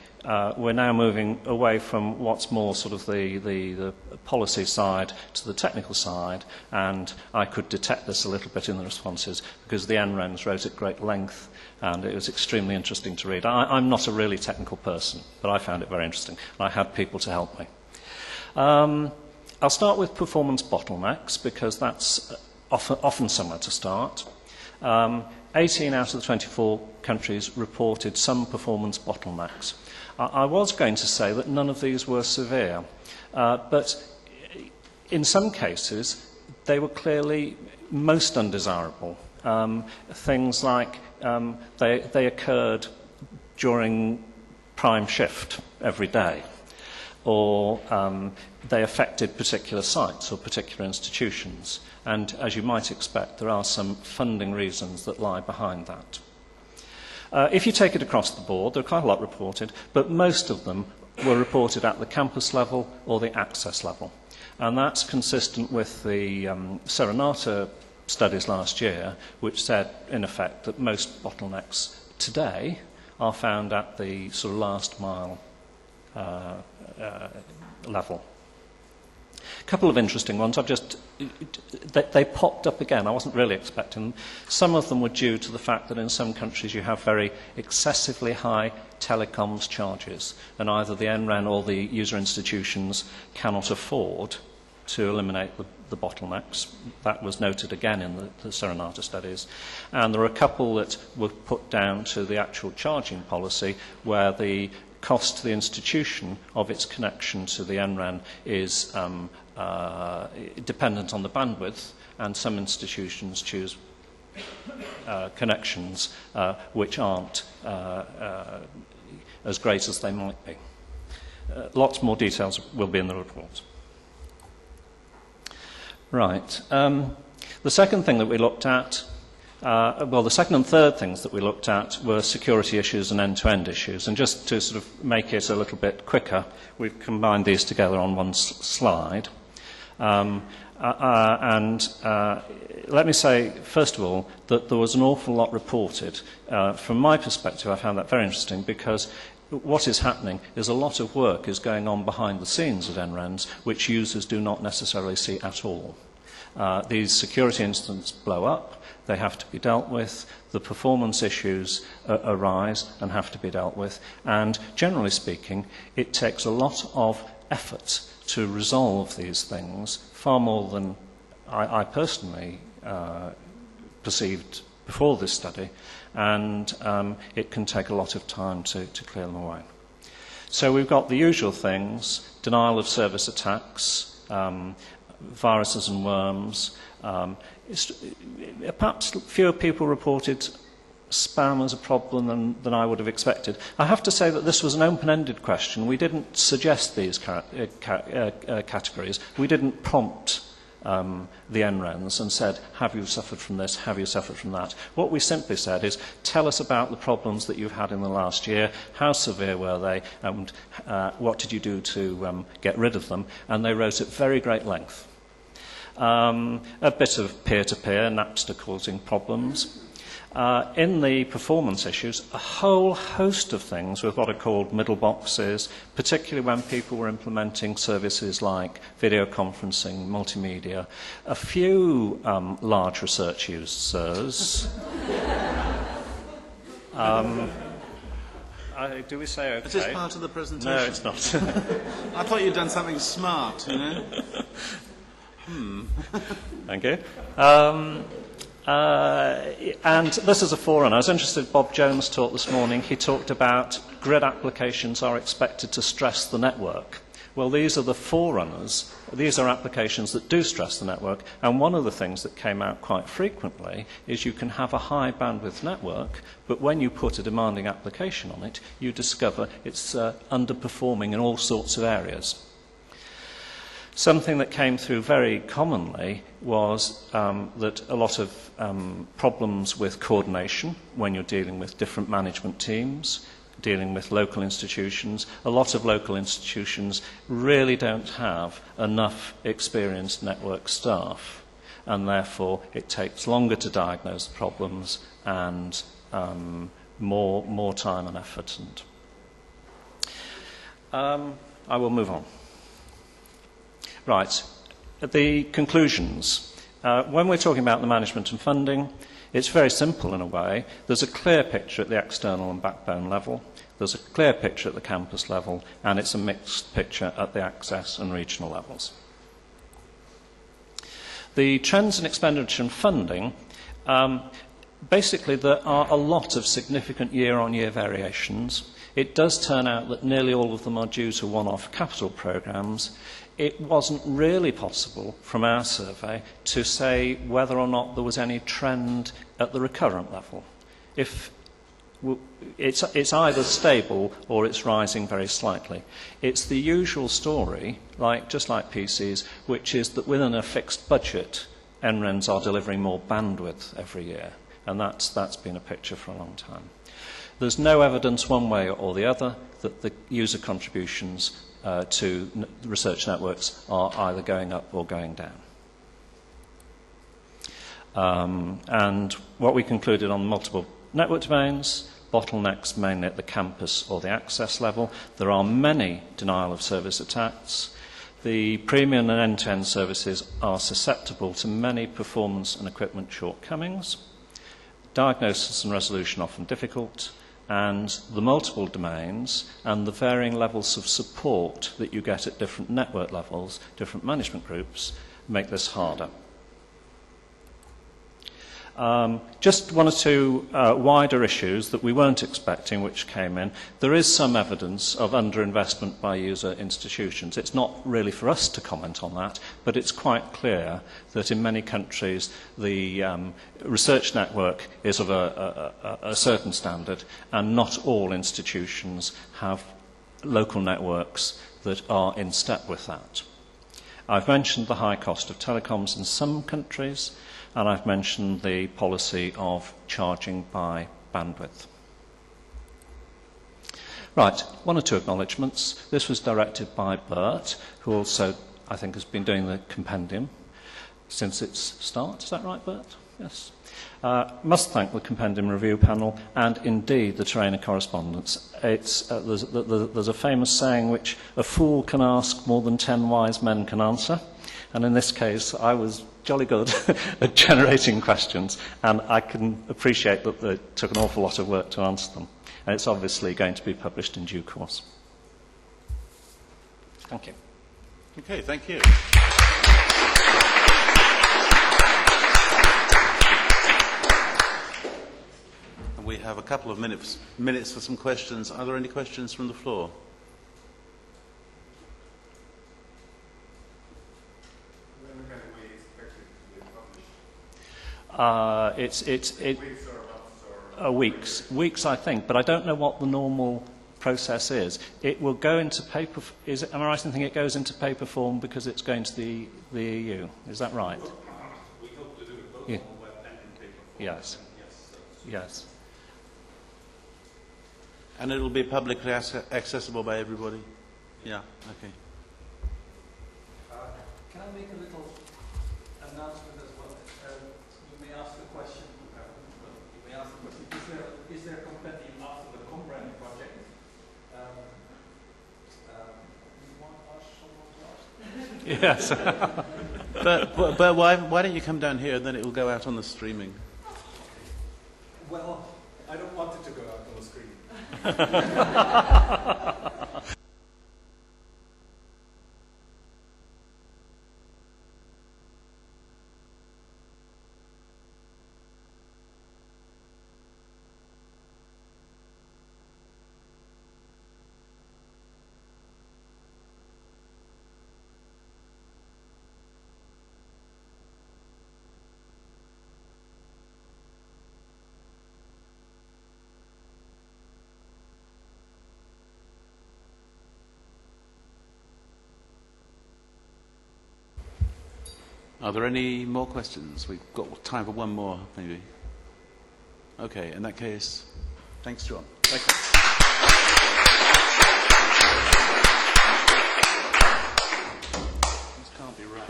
we're now moving away from what's more sort of the policy side to the technical side, and I could detect this a little bit in the responses because the NRENs wrote at great length, and it was extremely interesting to read. I'm not a really technical person, but I found it very interesting, and I had people to help me. I'll start with performance bottlenecks, because that's often somewhere to start. 18 out of the 24 countries reported some performance bottlenecks. I was going to say that none of these were severe, but in some cases they were clearly most undesirable. Things like they occurred during prime shift every day, or they affected particular sites or particular institutions. And as you might expect, there are some funding reasons that lie behind that. If you take it across the board, there are quite a lot reported, but most of them were reported at the campus level or the access level. And that's consistent with the TERENA studies last year, which said, in effect, that most bottlenecks today are found at the sort of last mile level. A couple of interesting ones. They popped up again. I wasn't really expecting them. Some of them were due to the fact that in some countries you have very excessively high telecoms charges, and either the NREN or the user institutions cannot afford to eliminate the bottlenecks. That was noted again in the Serenata studies. And there are a couple that were put down to the actual charging policy, where the cost to the institution of its connection to the NREN is dependent on the bandwidth, and some institutions choose connections which aren't as great as they might be. Lots more details will be in the report. Right. The second thing that we looked at, the second and third things that we looked at were security issues and end-to-end issues. And just to sort of make it a little bit quicker, we've combined these together on one slide. Let me say, first of all, that there was an awful lot reported. From my perspective, I found that very interesting, because what is happening is a lot of work is going on behind the scenes at NRENs, which users do not necessarily see at all. These security incidents blow up, they have to be dealt with, the performance issues arise and have to be dealt with, and generally speaking, it takes a lot of effort to resolve these things, far more than I personally perceived before this study, and it can take a lot of time to clear them away. So we've got the usual things: denial of service attacks, viruses and worms. Perhaps fewer people reported spam as a problem than I would have expected. I have to say that this was an open-ended question. We didn't suggest these categories. We didn't prompt the NRENs and said, have you suffered from this, have you suffered from that? What we simply said is, tell us about the problems that you've had in the last year, how severe were they, and what did you do to get rid of them? And they wrote at very great length. A bit of peer-to-peer, Napster causing problems. In the performance issues, a whole host of things with what are called middle boxes, particularly when people were implementing services like video conferencing, multimedia. A few large research users. Do we say okay? Is this part of the presentation? No, it's not. I thought you'd done something smart, you know. Thank you. And this is a forerunner. I was interested in Bob Jones' talk this morning. He talked about grid applications are expected to stress the network. Well, these are the forerunners. These are applications that do stress the network. And one of the things that came out quite frequently is you can have a high bandwidth network, but when you put a demanding application on it, you discover it's underperforming in all sorts of areas. Something that came through very commonly was that a lot of problems with coordination when you're dealing with different management teams, dealing with local institutions. A lot of local institutions really don't have enough experienced network staff, and therefore it takes longer to diagnose the problems and more time and effort. And I will move on. Right, the conclusions. When we're talking about the management and funding, it's very simple in a way. There's a clear picture at the external and backbone level, there's a clear picture at the campus level, and it's a mixed picture at the access and regional levels. The trends in expenditure and funding, basically there are a lot of significant year-on-year variations. It does turn out that nearly all of them are due to one-off capital programmes. It wasn't really possible from our survey to say whether or not there was any trend at the recurrent level. It's either stable or it's rising very slightly. It's the usual story, just like PCs, which is that within a fixed budget, NRENs are delivering more bandwidth every year. And that's been a picture for a long time. There's no evidence one way or the other that the user contributions to research networks are either going up or going down. And what we concluded on multiple network domains, bottlenecks mainly at the campus or the access level. There are many denial of service attacks. The premium and end-to-end services are susceptible to many performance and equipment shortcomings. Diagnosis and resolution often difficult. and the multiple domains and the varying levels of support that you get at different network levels, different management groups, make this harder. Just one or two wider issues that we weren't expecting which came in. There is some evidence of underinvestment by user institutions. It's not really for us to comment on that, but it's quite clear that in many countries the research network is of a certain standard, and not all institutions have local networks that are in step with that. I've mentioned the high cost of telecoms in some countries, and I've mentioned the policy of charging by bandwidth. Right, one or two acknowledgements. This was directed by Bert, who also, I think, has been doing the compendium since its start. Is that right, Bert? Yes. Must thank the compendium review panel and indeed the TERENA correspondence. There's a famous saying which a fool can ask more than 10 wise men can answer, and in this case I was jolly good at generating questions, and I can appreciate that it took an awful lot of work to answer them, and it's obviously going to be published in due course. Thank you. Okay, thank you. We have a couple of minutes for some questions. Are there any questions from the floor? When can we expect it to be published? It's Weeks or months or? weeks, I think, but I don't know what the normal process is. It will go into paper. Am I right in thinking it goes into paper form because it's going to the EU? Is that right? We hope to do it both Yeah. on the web and in paper form. Yes. Yes. And it'll be publicly accessible by everybody? Yeah, okay. Can I make a little announcement as well? You may ask the question, is there a compendium after the Combrand project? You want us, someone to ask? But why don't you come down here and then it will go out on the streaming? Well, I don't want it to go out on the screen. Are there any more questions? We've got time for one more, maybe. Okay, in that case, thanks, John. Thank you. This can't be right.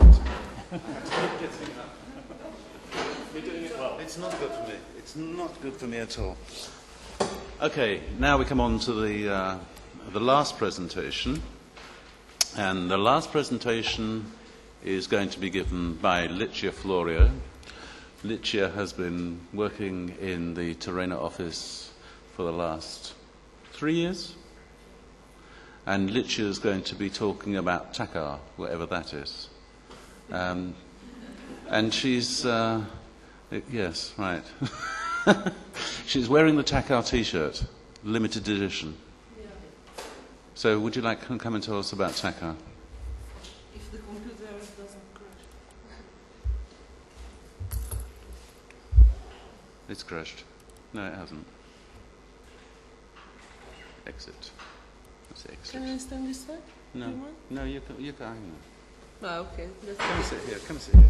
You're doing it well. It's not good for me. It's not good for me at all. Okay, now we come on to the last presentation. And the last presentation is going to be given by Licia Florio. Licia has been working in the TERENA office for the last 3 years. And Licia is going to be talking about TACAR, whatever that is. And she's, yes, right. She's wearing the TACAR t-shirt, limited edition. Yeah. So would you like to come and tell us about TACAR? If the computer doesn't crash. It's crashed. No, it hasn't. Exit. Let's say exit. Can I stand this way? No, You want? no, you can hang on. Ah, okay. That's Come and sit here. Come and sit here.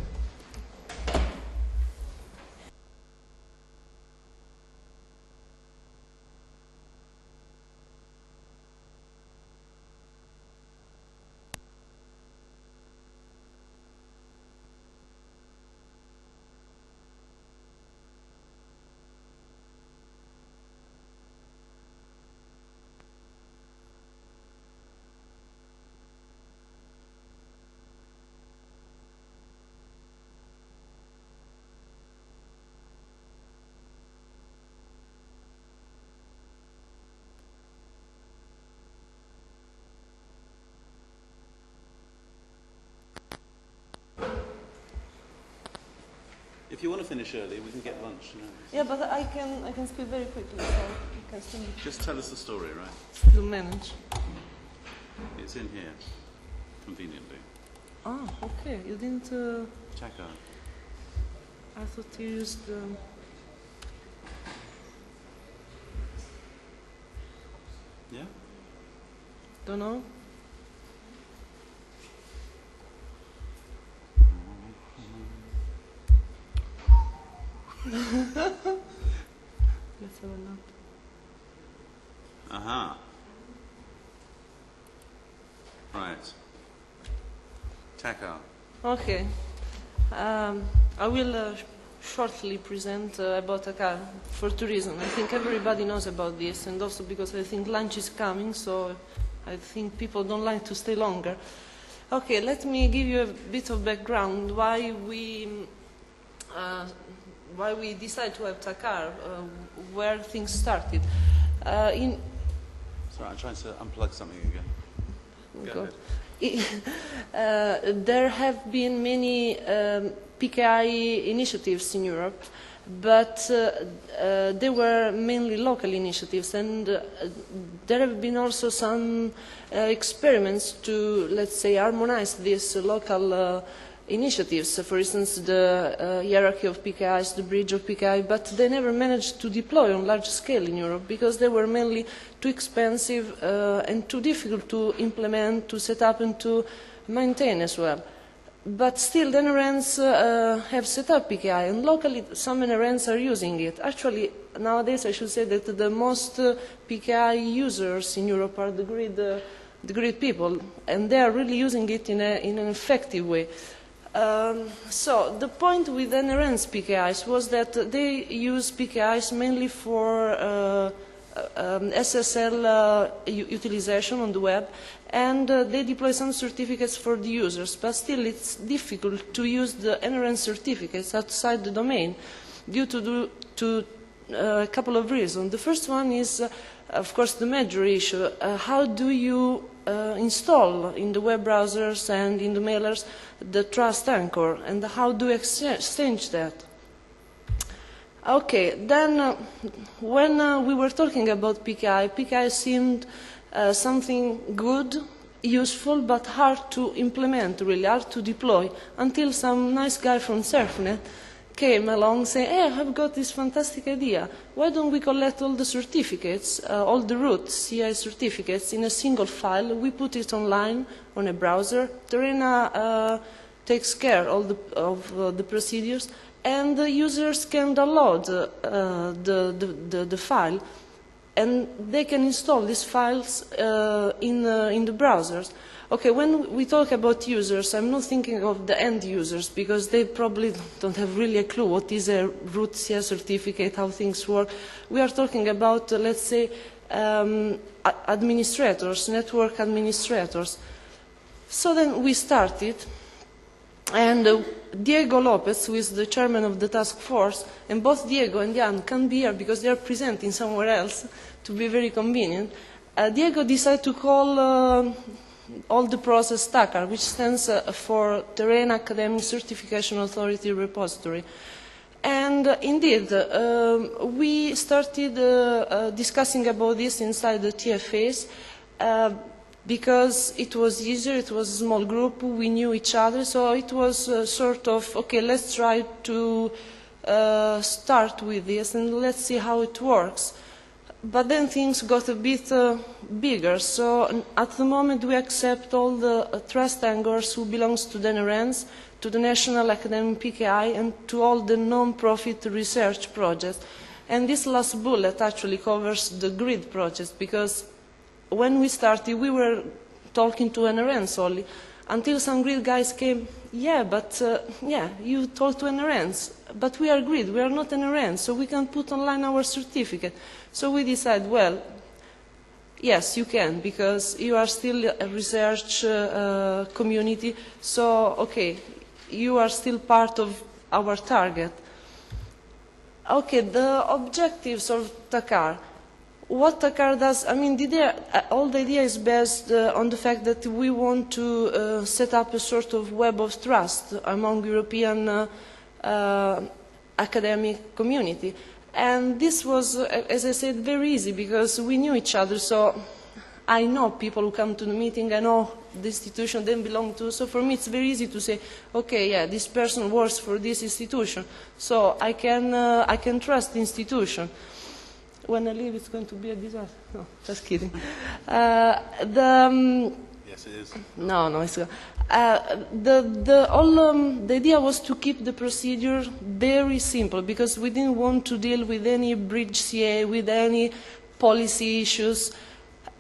If you want to finish early, we can get lunch. You know. Yeah, but I can speak very quickly, so you can still Just tell us the story, right? still manage. It's in here, conveniently. Ah, okay. You didn't. Check out. I thought you used. Yeah? Don't know. Let's have a look. Aha. Right. Taka. Okay. I will shortly present about a car for two reasons. I think everybody knows about this, and also because I think lunch is coming, so I think people don't like to stay longer. Okay, let me give you a bit of background why we decided to have Takar, where things started. Sorry, I'm trying to unplug something again. Go ahead. There have been many PKI initiatives in Europe, but they were mainly local initiatives, and there have been also some experiments to, let's say, harmonize these local initiatives. For instance, the hierarchy of PKIs, the bridge of PKI, but they never managed to deploy on large scale in Europe because they were mainly too expensive and too difficult to implement, to set up and to maintain as well. But still, the NRNs have set up PKI, and locally some NRNs are using it. Actually, nowadays I should say that the most PKI users in Europe are the grid people, and they are really using it in an effective way. So the point with NRN's PKIs was that they use PKIs mainly for SSL utilization on the web, and they deploy some certificates for the users, but still it's difficult to use the NRN certificates outside the domain due to a couple of reasons. The first one is, of course, the major issue. How do you install in the web browsers and in the mailers the trust anchor, and how do you exchange that? Okay, then when we were talking about PKI seemed something good, useful, but hard to implement, really hard to deploy, until some nice guy from SurfNet came along saying, hey, I've got this fantastic idea. Why don't we collect all the certificates, all the root CI certificates in a single file? We put it online on a browser. TERENA takes care of the procedures, and the users can download the file, and they can install these files in the browsers. Okay, when we talk about users, I'm not thinking of the end users, because they probably don't have really a clue what is a root CS certificate, how things work. We are talking about, let's say, administrators, network administrators. So then we started, and Diego Lopez, who is the chairman of the task force, and both Diego and Jan can't be here because they are presenting somewhere else to be very convenient. Diego decided to call all the process TACAR, which stands for TERENA Academic Certification Authority Repository. And indeed, we started discussing about this inside the TFAs because it was easier, it was a small group, we knew each other, so it was sort of, okay, let's try to start with this and let's see how it works. But then things got a bit bigger, so at the moment we accept all the trust anchors who belongs to the NRNs, to the National Academic PKI, and to all the non-profit research projects. And this last bullet actually covers the grid projects, because when we started we were talking to NRNs only, until some grid guys came, yeah, but you talk to NRNs, but we are grid, we are not NRNs, so we can put online our certificate. So we decided, well, yes, you can, because you are still a research community, so, okay, you are still part of our target. Okay, the objectives of TACAR. What TACAR does, I mean, all the idea is based on the fact that we want to set up a sort of web of trust among European academic community. And this was, as I said, very easy because we knew each other. So I know people who come to the meeting, I know the institution they belong to. So for me it's very easy to say, okay, yeah, this person works for this institution. So I can trust the institution. When I leave, it's going to be a disaster. No, just kidding. Yes, it is. No, it's the idea was to keep the procedure very simple because we didn't want to deal with any bridge CA, with any policy issues.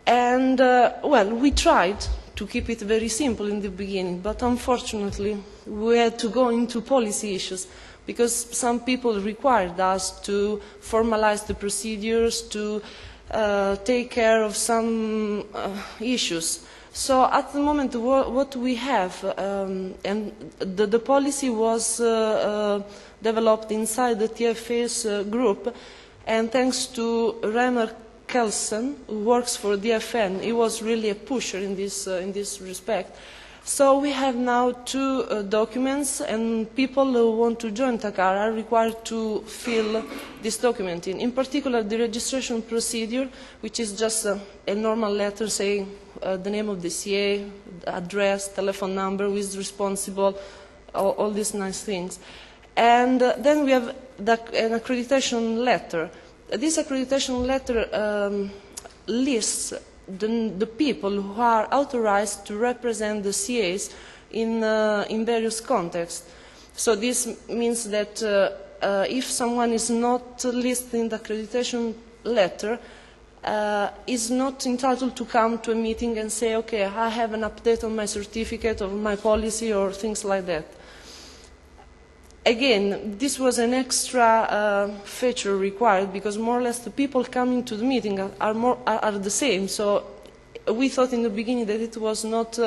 And, well, we tried to keep it very simple in the beginning, but unfortunately we had to go into policy issues because some people required us to formalize the procedures, to take care of some issues. So at the moment what we have, and the policy was developed inside the TFA's group, and thanks to Reimer Kelsen, who works for DFN, he was really a pusher in this respect. So we have now two documents, and people who want to join TACAR are required to fill this document in. In particular, the registration procedure, which is just a normal letter saying the name of the CA, address, telephone number, who is responsible, all these nice things. And then we have an accreditation letter. This accreditation letter lists the people who are authorized to represent the CAs in various contexts. So this means that if someone is not listed in the accreditation letter, is not entitled to come to a meeting and say, okay, I have an update on my certificate, of my policy, or things like that. Again, this was an extra feature required because more or less the people coming to the meeting are the same. So we thought in the beginning that it was not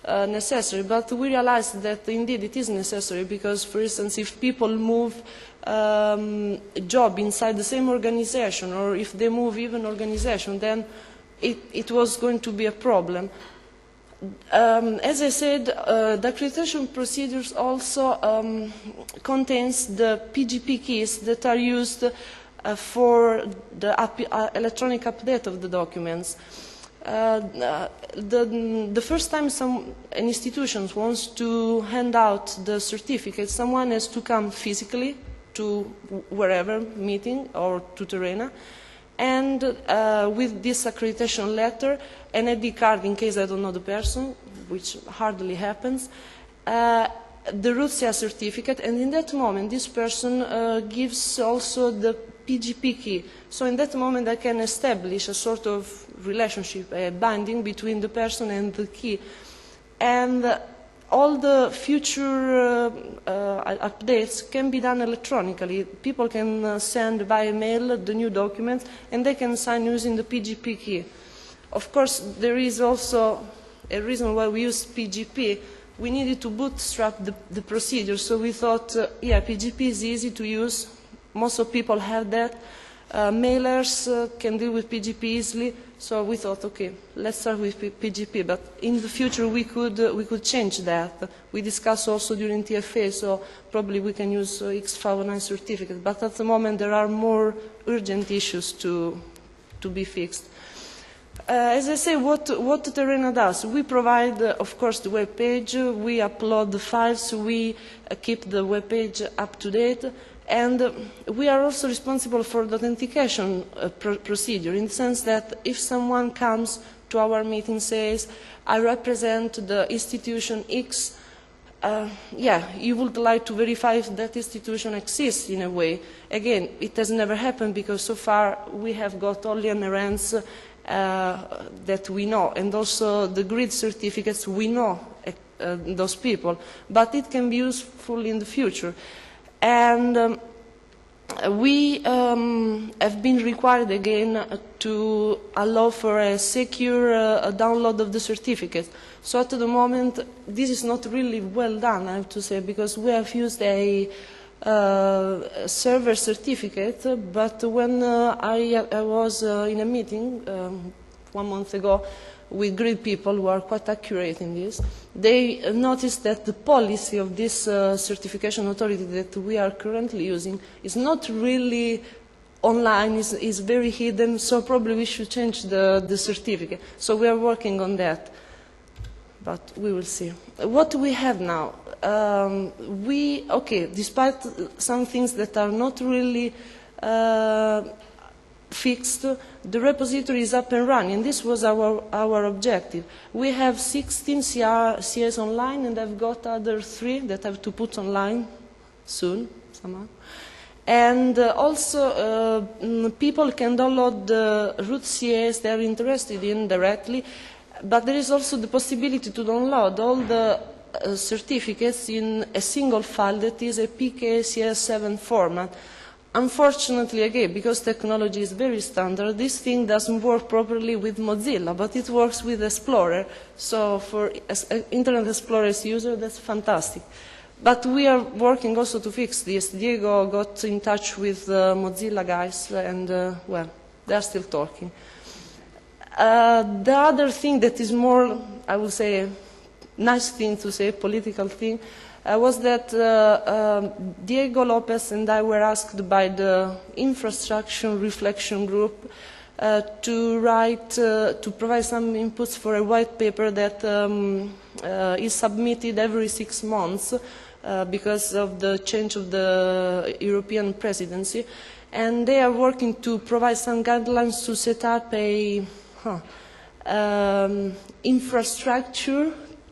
necessary, but we realized that indeed it is necessary because, for instance, if people move a job inside the same organization, or if they move even organization, then it was going to be a problem. As I said, the accreditation procedures also contains the PGP keys that are used for the electronic update of the documents. The first time an institution wants to hand out the certificate, someone has to come physically to wherever meeting or to TERENA, and with this accreditation letter, an ID card in case I don't know the person, which hardly happens, the root CA certificate, and in that moment this person gives also the PGP key. So in that moment I can establish a sort of relationship, a binding between the person and the key. And all the future updates can be done electronically. People can send via mail the new documents, and they can sign using the PGP key. Of course, there is also a reason why we use PGP. We needed to bootstrap the procedure, so we thought, yeah, PGP is easy to use. Most of people have that. Mailers can deal with PGP easily, so we thought, okay, let's start with PGP. But in the future, we could change that. We discussed also during TFA, so probably we can use X509 certificate. But at the moment, there are more urgent issues to be fixed. As I say, what TERENA does, we provide, of course, the web page. We upload the files. We keep the web page up to date. And we are also responsible for the authentication procedure, in the sense that if someone comes to our meeting and says, I represent the institution X, yeah, you would like to verify if that institution exists in a way. Again, it has never happened because so far we have got only NRNs that we know, and also the grid certificates we know those people, but it can be useful in the future. And we have been required again to allow for a secure download of the certificate. So at the moment, this is not really well done, I have to say, because we have used a server certificate, but when I was in a meeting 1 month ago with great people who are quite accurate in this. They noticed that the policy of this certification authority that we are currently using is not really online, is very hidden, so probably we should change the certificate. So we are working on that, but we will see. What we have now, despite some things that are not really fixed, the repository is up and running. This was our objective. We have 16 CAs online, and I've got other 3 that I have to put online soon, somehow. And also, people can download the root CAs they are interested in directly, but there is also the possibility to download all the certificates in a single file that is a PKCS7 format. Unfortunately, again, because technology is very standard, this thing doesn't work properly with Mozilla, but it works with Explorer. So for Internet Explorer's user, that's fantastic. But we are working also to fix this. Diego got in touch with Mozilla guys, and, well, they're still talking. The other thing that is more, I would say, nice thing to say, political thing, was that Diego Lopez and I were asked by the Infrastructure Reflection Group to provide some inputs for a white paper that is submitted every 6 months because of the change of the European presidency. And they are working to provide some guidelines to set up a infrastructure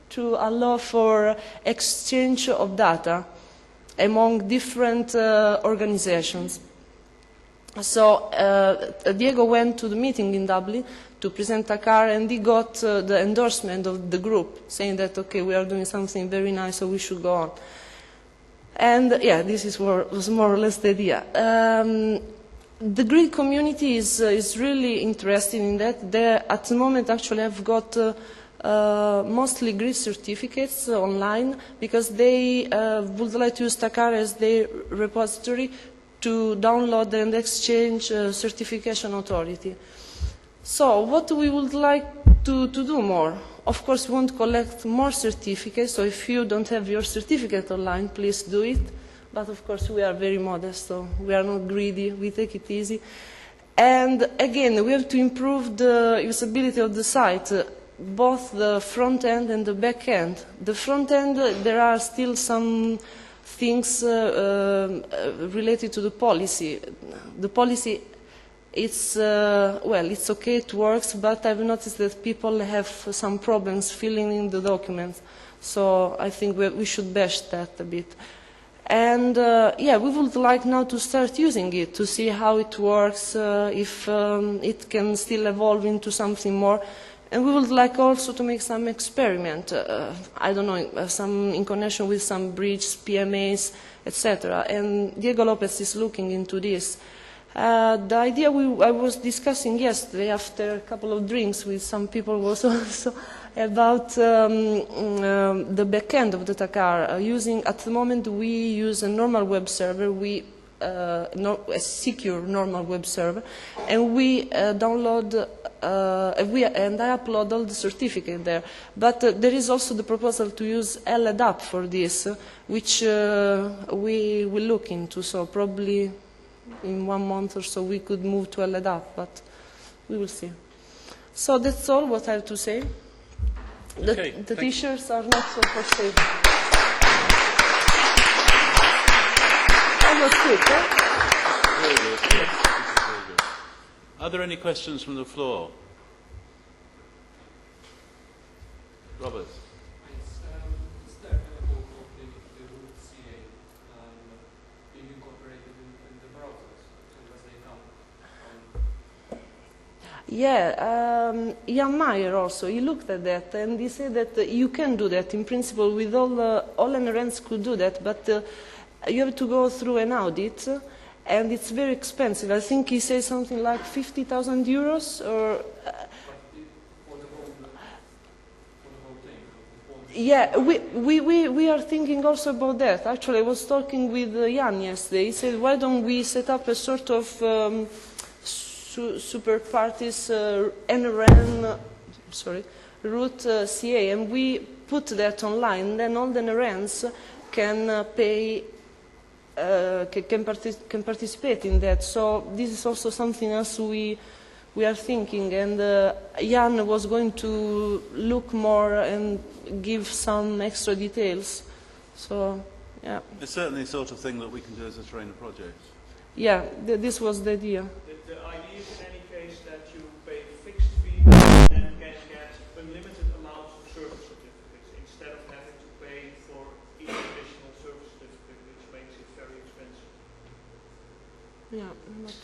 to allow for exchange of data among different organizations. So Diego went to the meeting in Dublin to present TACAR, and he got the endorsement of the group, saying that, okay, we are doing something very nice, so we should go on. And yeah, this was more or less the idea. The grid community is really interested in that. They, at the moment, actually have got mostly grid certificates online, because they would like to use TACAR as their repository to download and exchange certification authority. So what we would like to do more? Of course, we want to collect more certificates, so if you don't have your certificate online, please do it. But of course, we are very modest, so we are not greedy, we take it easy. And again, we have to improve the usability of the site, both the front end and the back end. The front end, there are still some things related to the policy. The policy, it's, well, it's okay, it works, but I've noticed that people have some problems filling in the documents. So I think we should bash that a bit. And yeah, we would like now to start using it to see how it works, if it can still evolve into something more. And we would like also to make some experiment, I don't know, some in connection with some bridges, PMAs, etc. And Diego Lopez is looking into this. The idea I was discussing yesterday after a couple of drinks with some people was also about the back end of the TACAR. At the moment, we use a normal web server, a secure normal web server, and we download and I upload all the certificate there. But there is also the proposal to use LDAP for this, which we will look into. So probably in 1 month or so we could move to LDAP, but we will see. So that's all what I have to say. The T-shirts are not so for sale. That was quick, eh? Very good. Yes, very good. Are there any questions from the floor? Robert. Is there a hope of the root CA being incorporated in the browsers as they come? Yeah, Jan Meyer also, he looked at that and he said that you can do that. In principle, with all NRNs could do that, but you have to go through an audit, and it's very expensive. I think he said something like 50,000 euros or... Yeah, we are thinking also about that. Actually, I was talking with Jan yesterday. He said, why don't we set up a sort of super parties NRN, root CA, and we put that online. Then all the NRNs can pay, can participate in that. So this is also something else we are thinking, and Jan was going to look more and give some extra details. So, yeah. It's certainly the sort of thing that we can do as a TERENA project. Yeah, this was the idea. The idea is in any case that you pay fixed fee and can get unlimited amounts of service certificates instead of having to pay for each additional service certificate, which makes it very expensive. Yeah, but...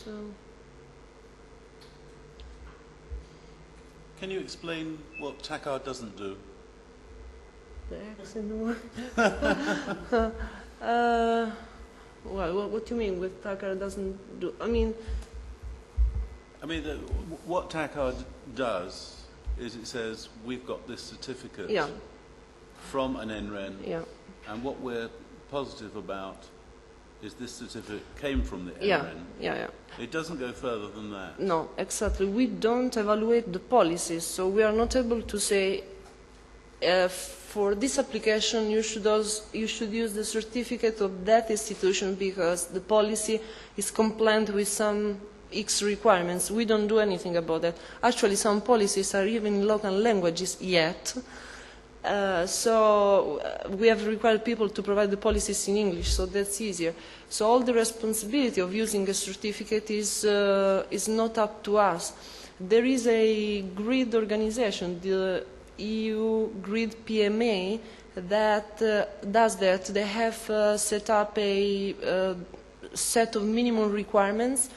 Can you explain what TACAR doesn't do? The accent word. Well, what do you mean with TACAR doesn't do? I mean, what TACAR does is it says we've got this certificate yeah, from an NREN, yeah, and what we're positive about is this certificate came from the yeah, NREN. yeah. It doesn't go further than that. No, exactly. We don't evaluate the policies, so we are not able to say for this application you should use the certificate of that institution because the policy is compliant with some X requirements. We don't do anything about that. Actually, some policies are even in local languages yet. So we have required people to provide the policies in English, so that's easier. So all the responsibility of using a certificate is not up to us. There is a grid organization, the EU Grid PMA, that does that. They have set up a set of minimum requirements,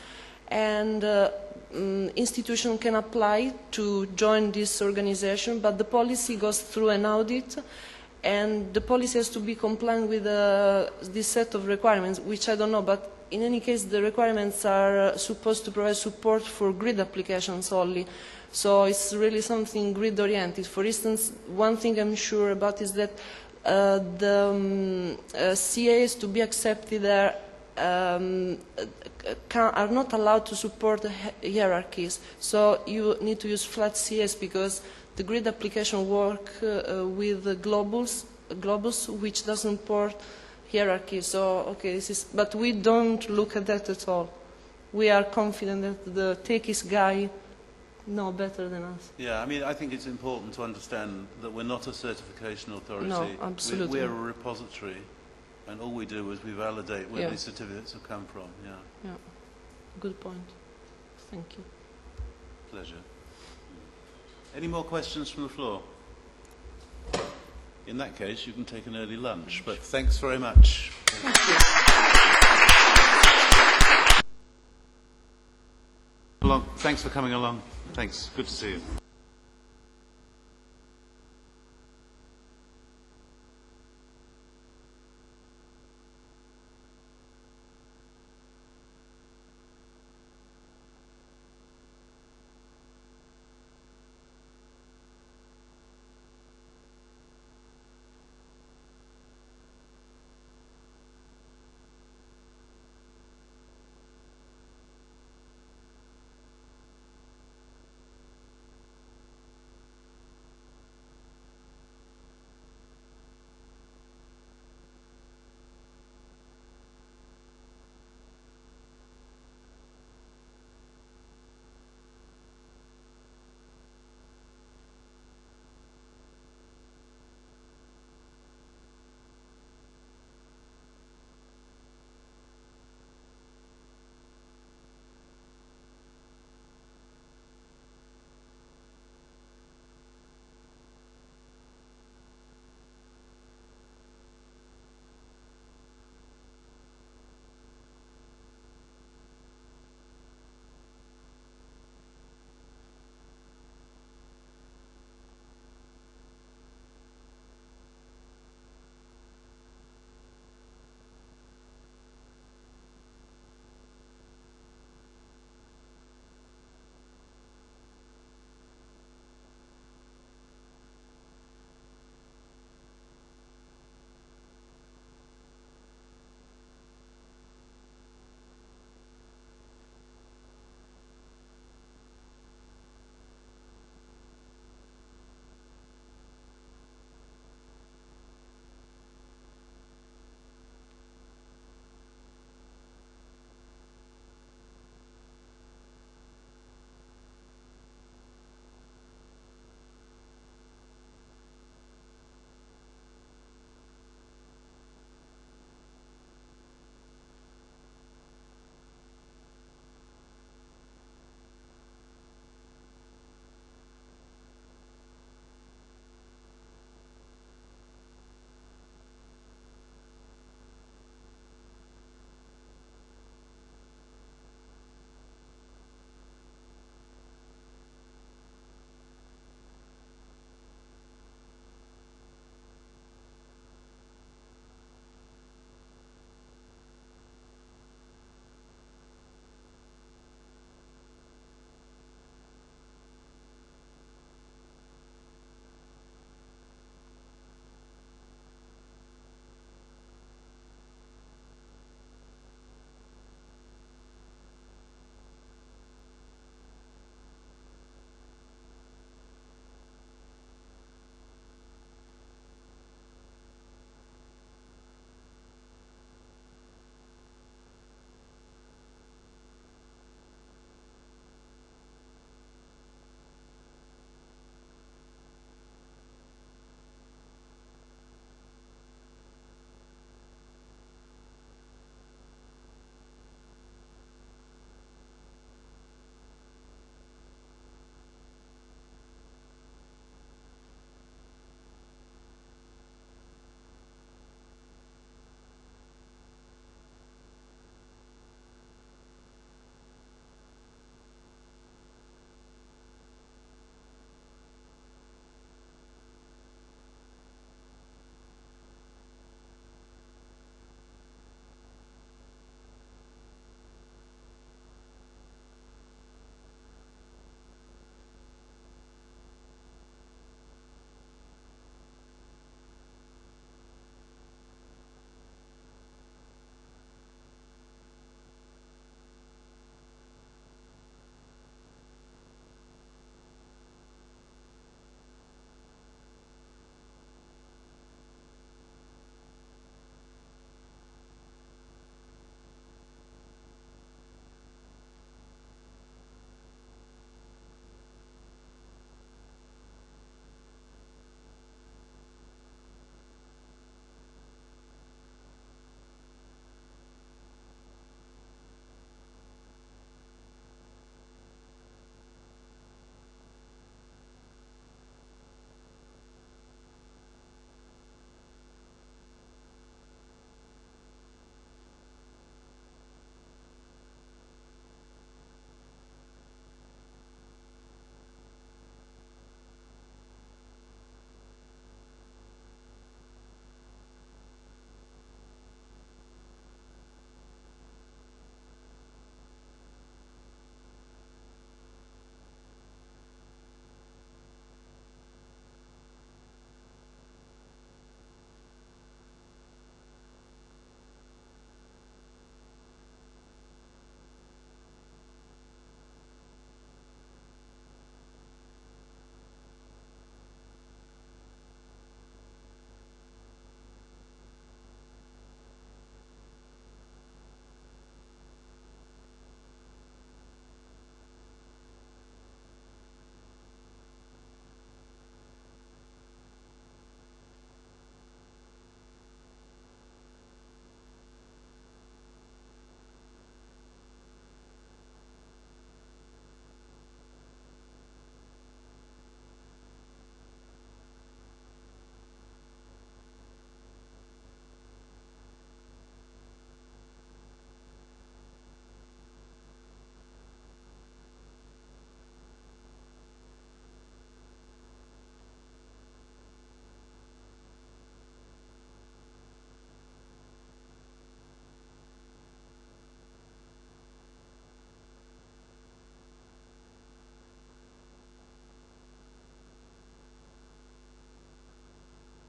and institution can apply to join this organization, but the policy goes through an audit, and the policy has to be compliant with this set of requirements, which I don't know, but in any case the requirements are supposed to provide support for grid applications only. So it's really something grid-oriented. For instance, one thing I'm sure about is that the CAs to be accepted are not allowed to support the hierarchies. So you need to use flat CAs because the grid application work with the globals, which doesn't support hierarchy. So, okay, but we don't look at that at all. We are confident that the techies guy know better than us. Yeah, I think it's important to understand that we're not a certification authority. No, absolutely. We're a repository, and all we do is we validate where yeah, these certificates have come from. Yeah. Yeah. Good point. Thank you. Pleasure. Any more questions from the floor? In that case, you can take an early lunch, but thanks very much. Thanks for coming along. Thanks. Good to see you.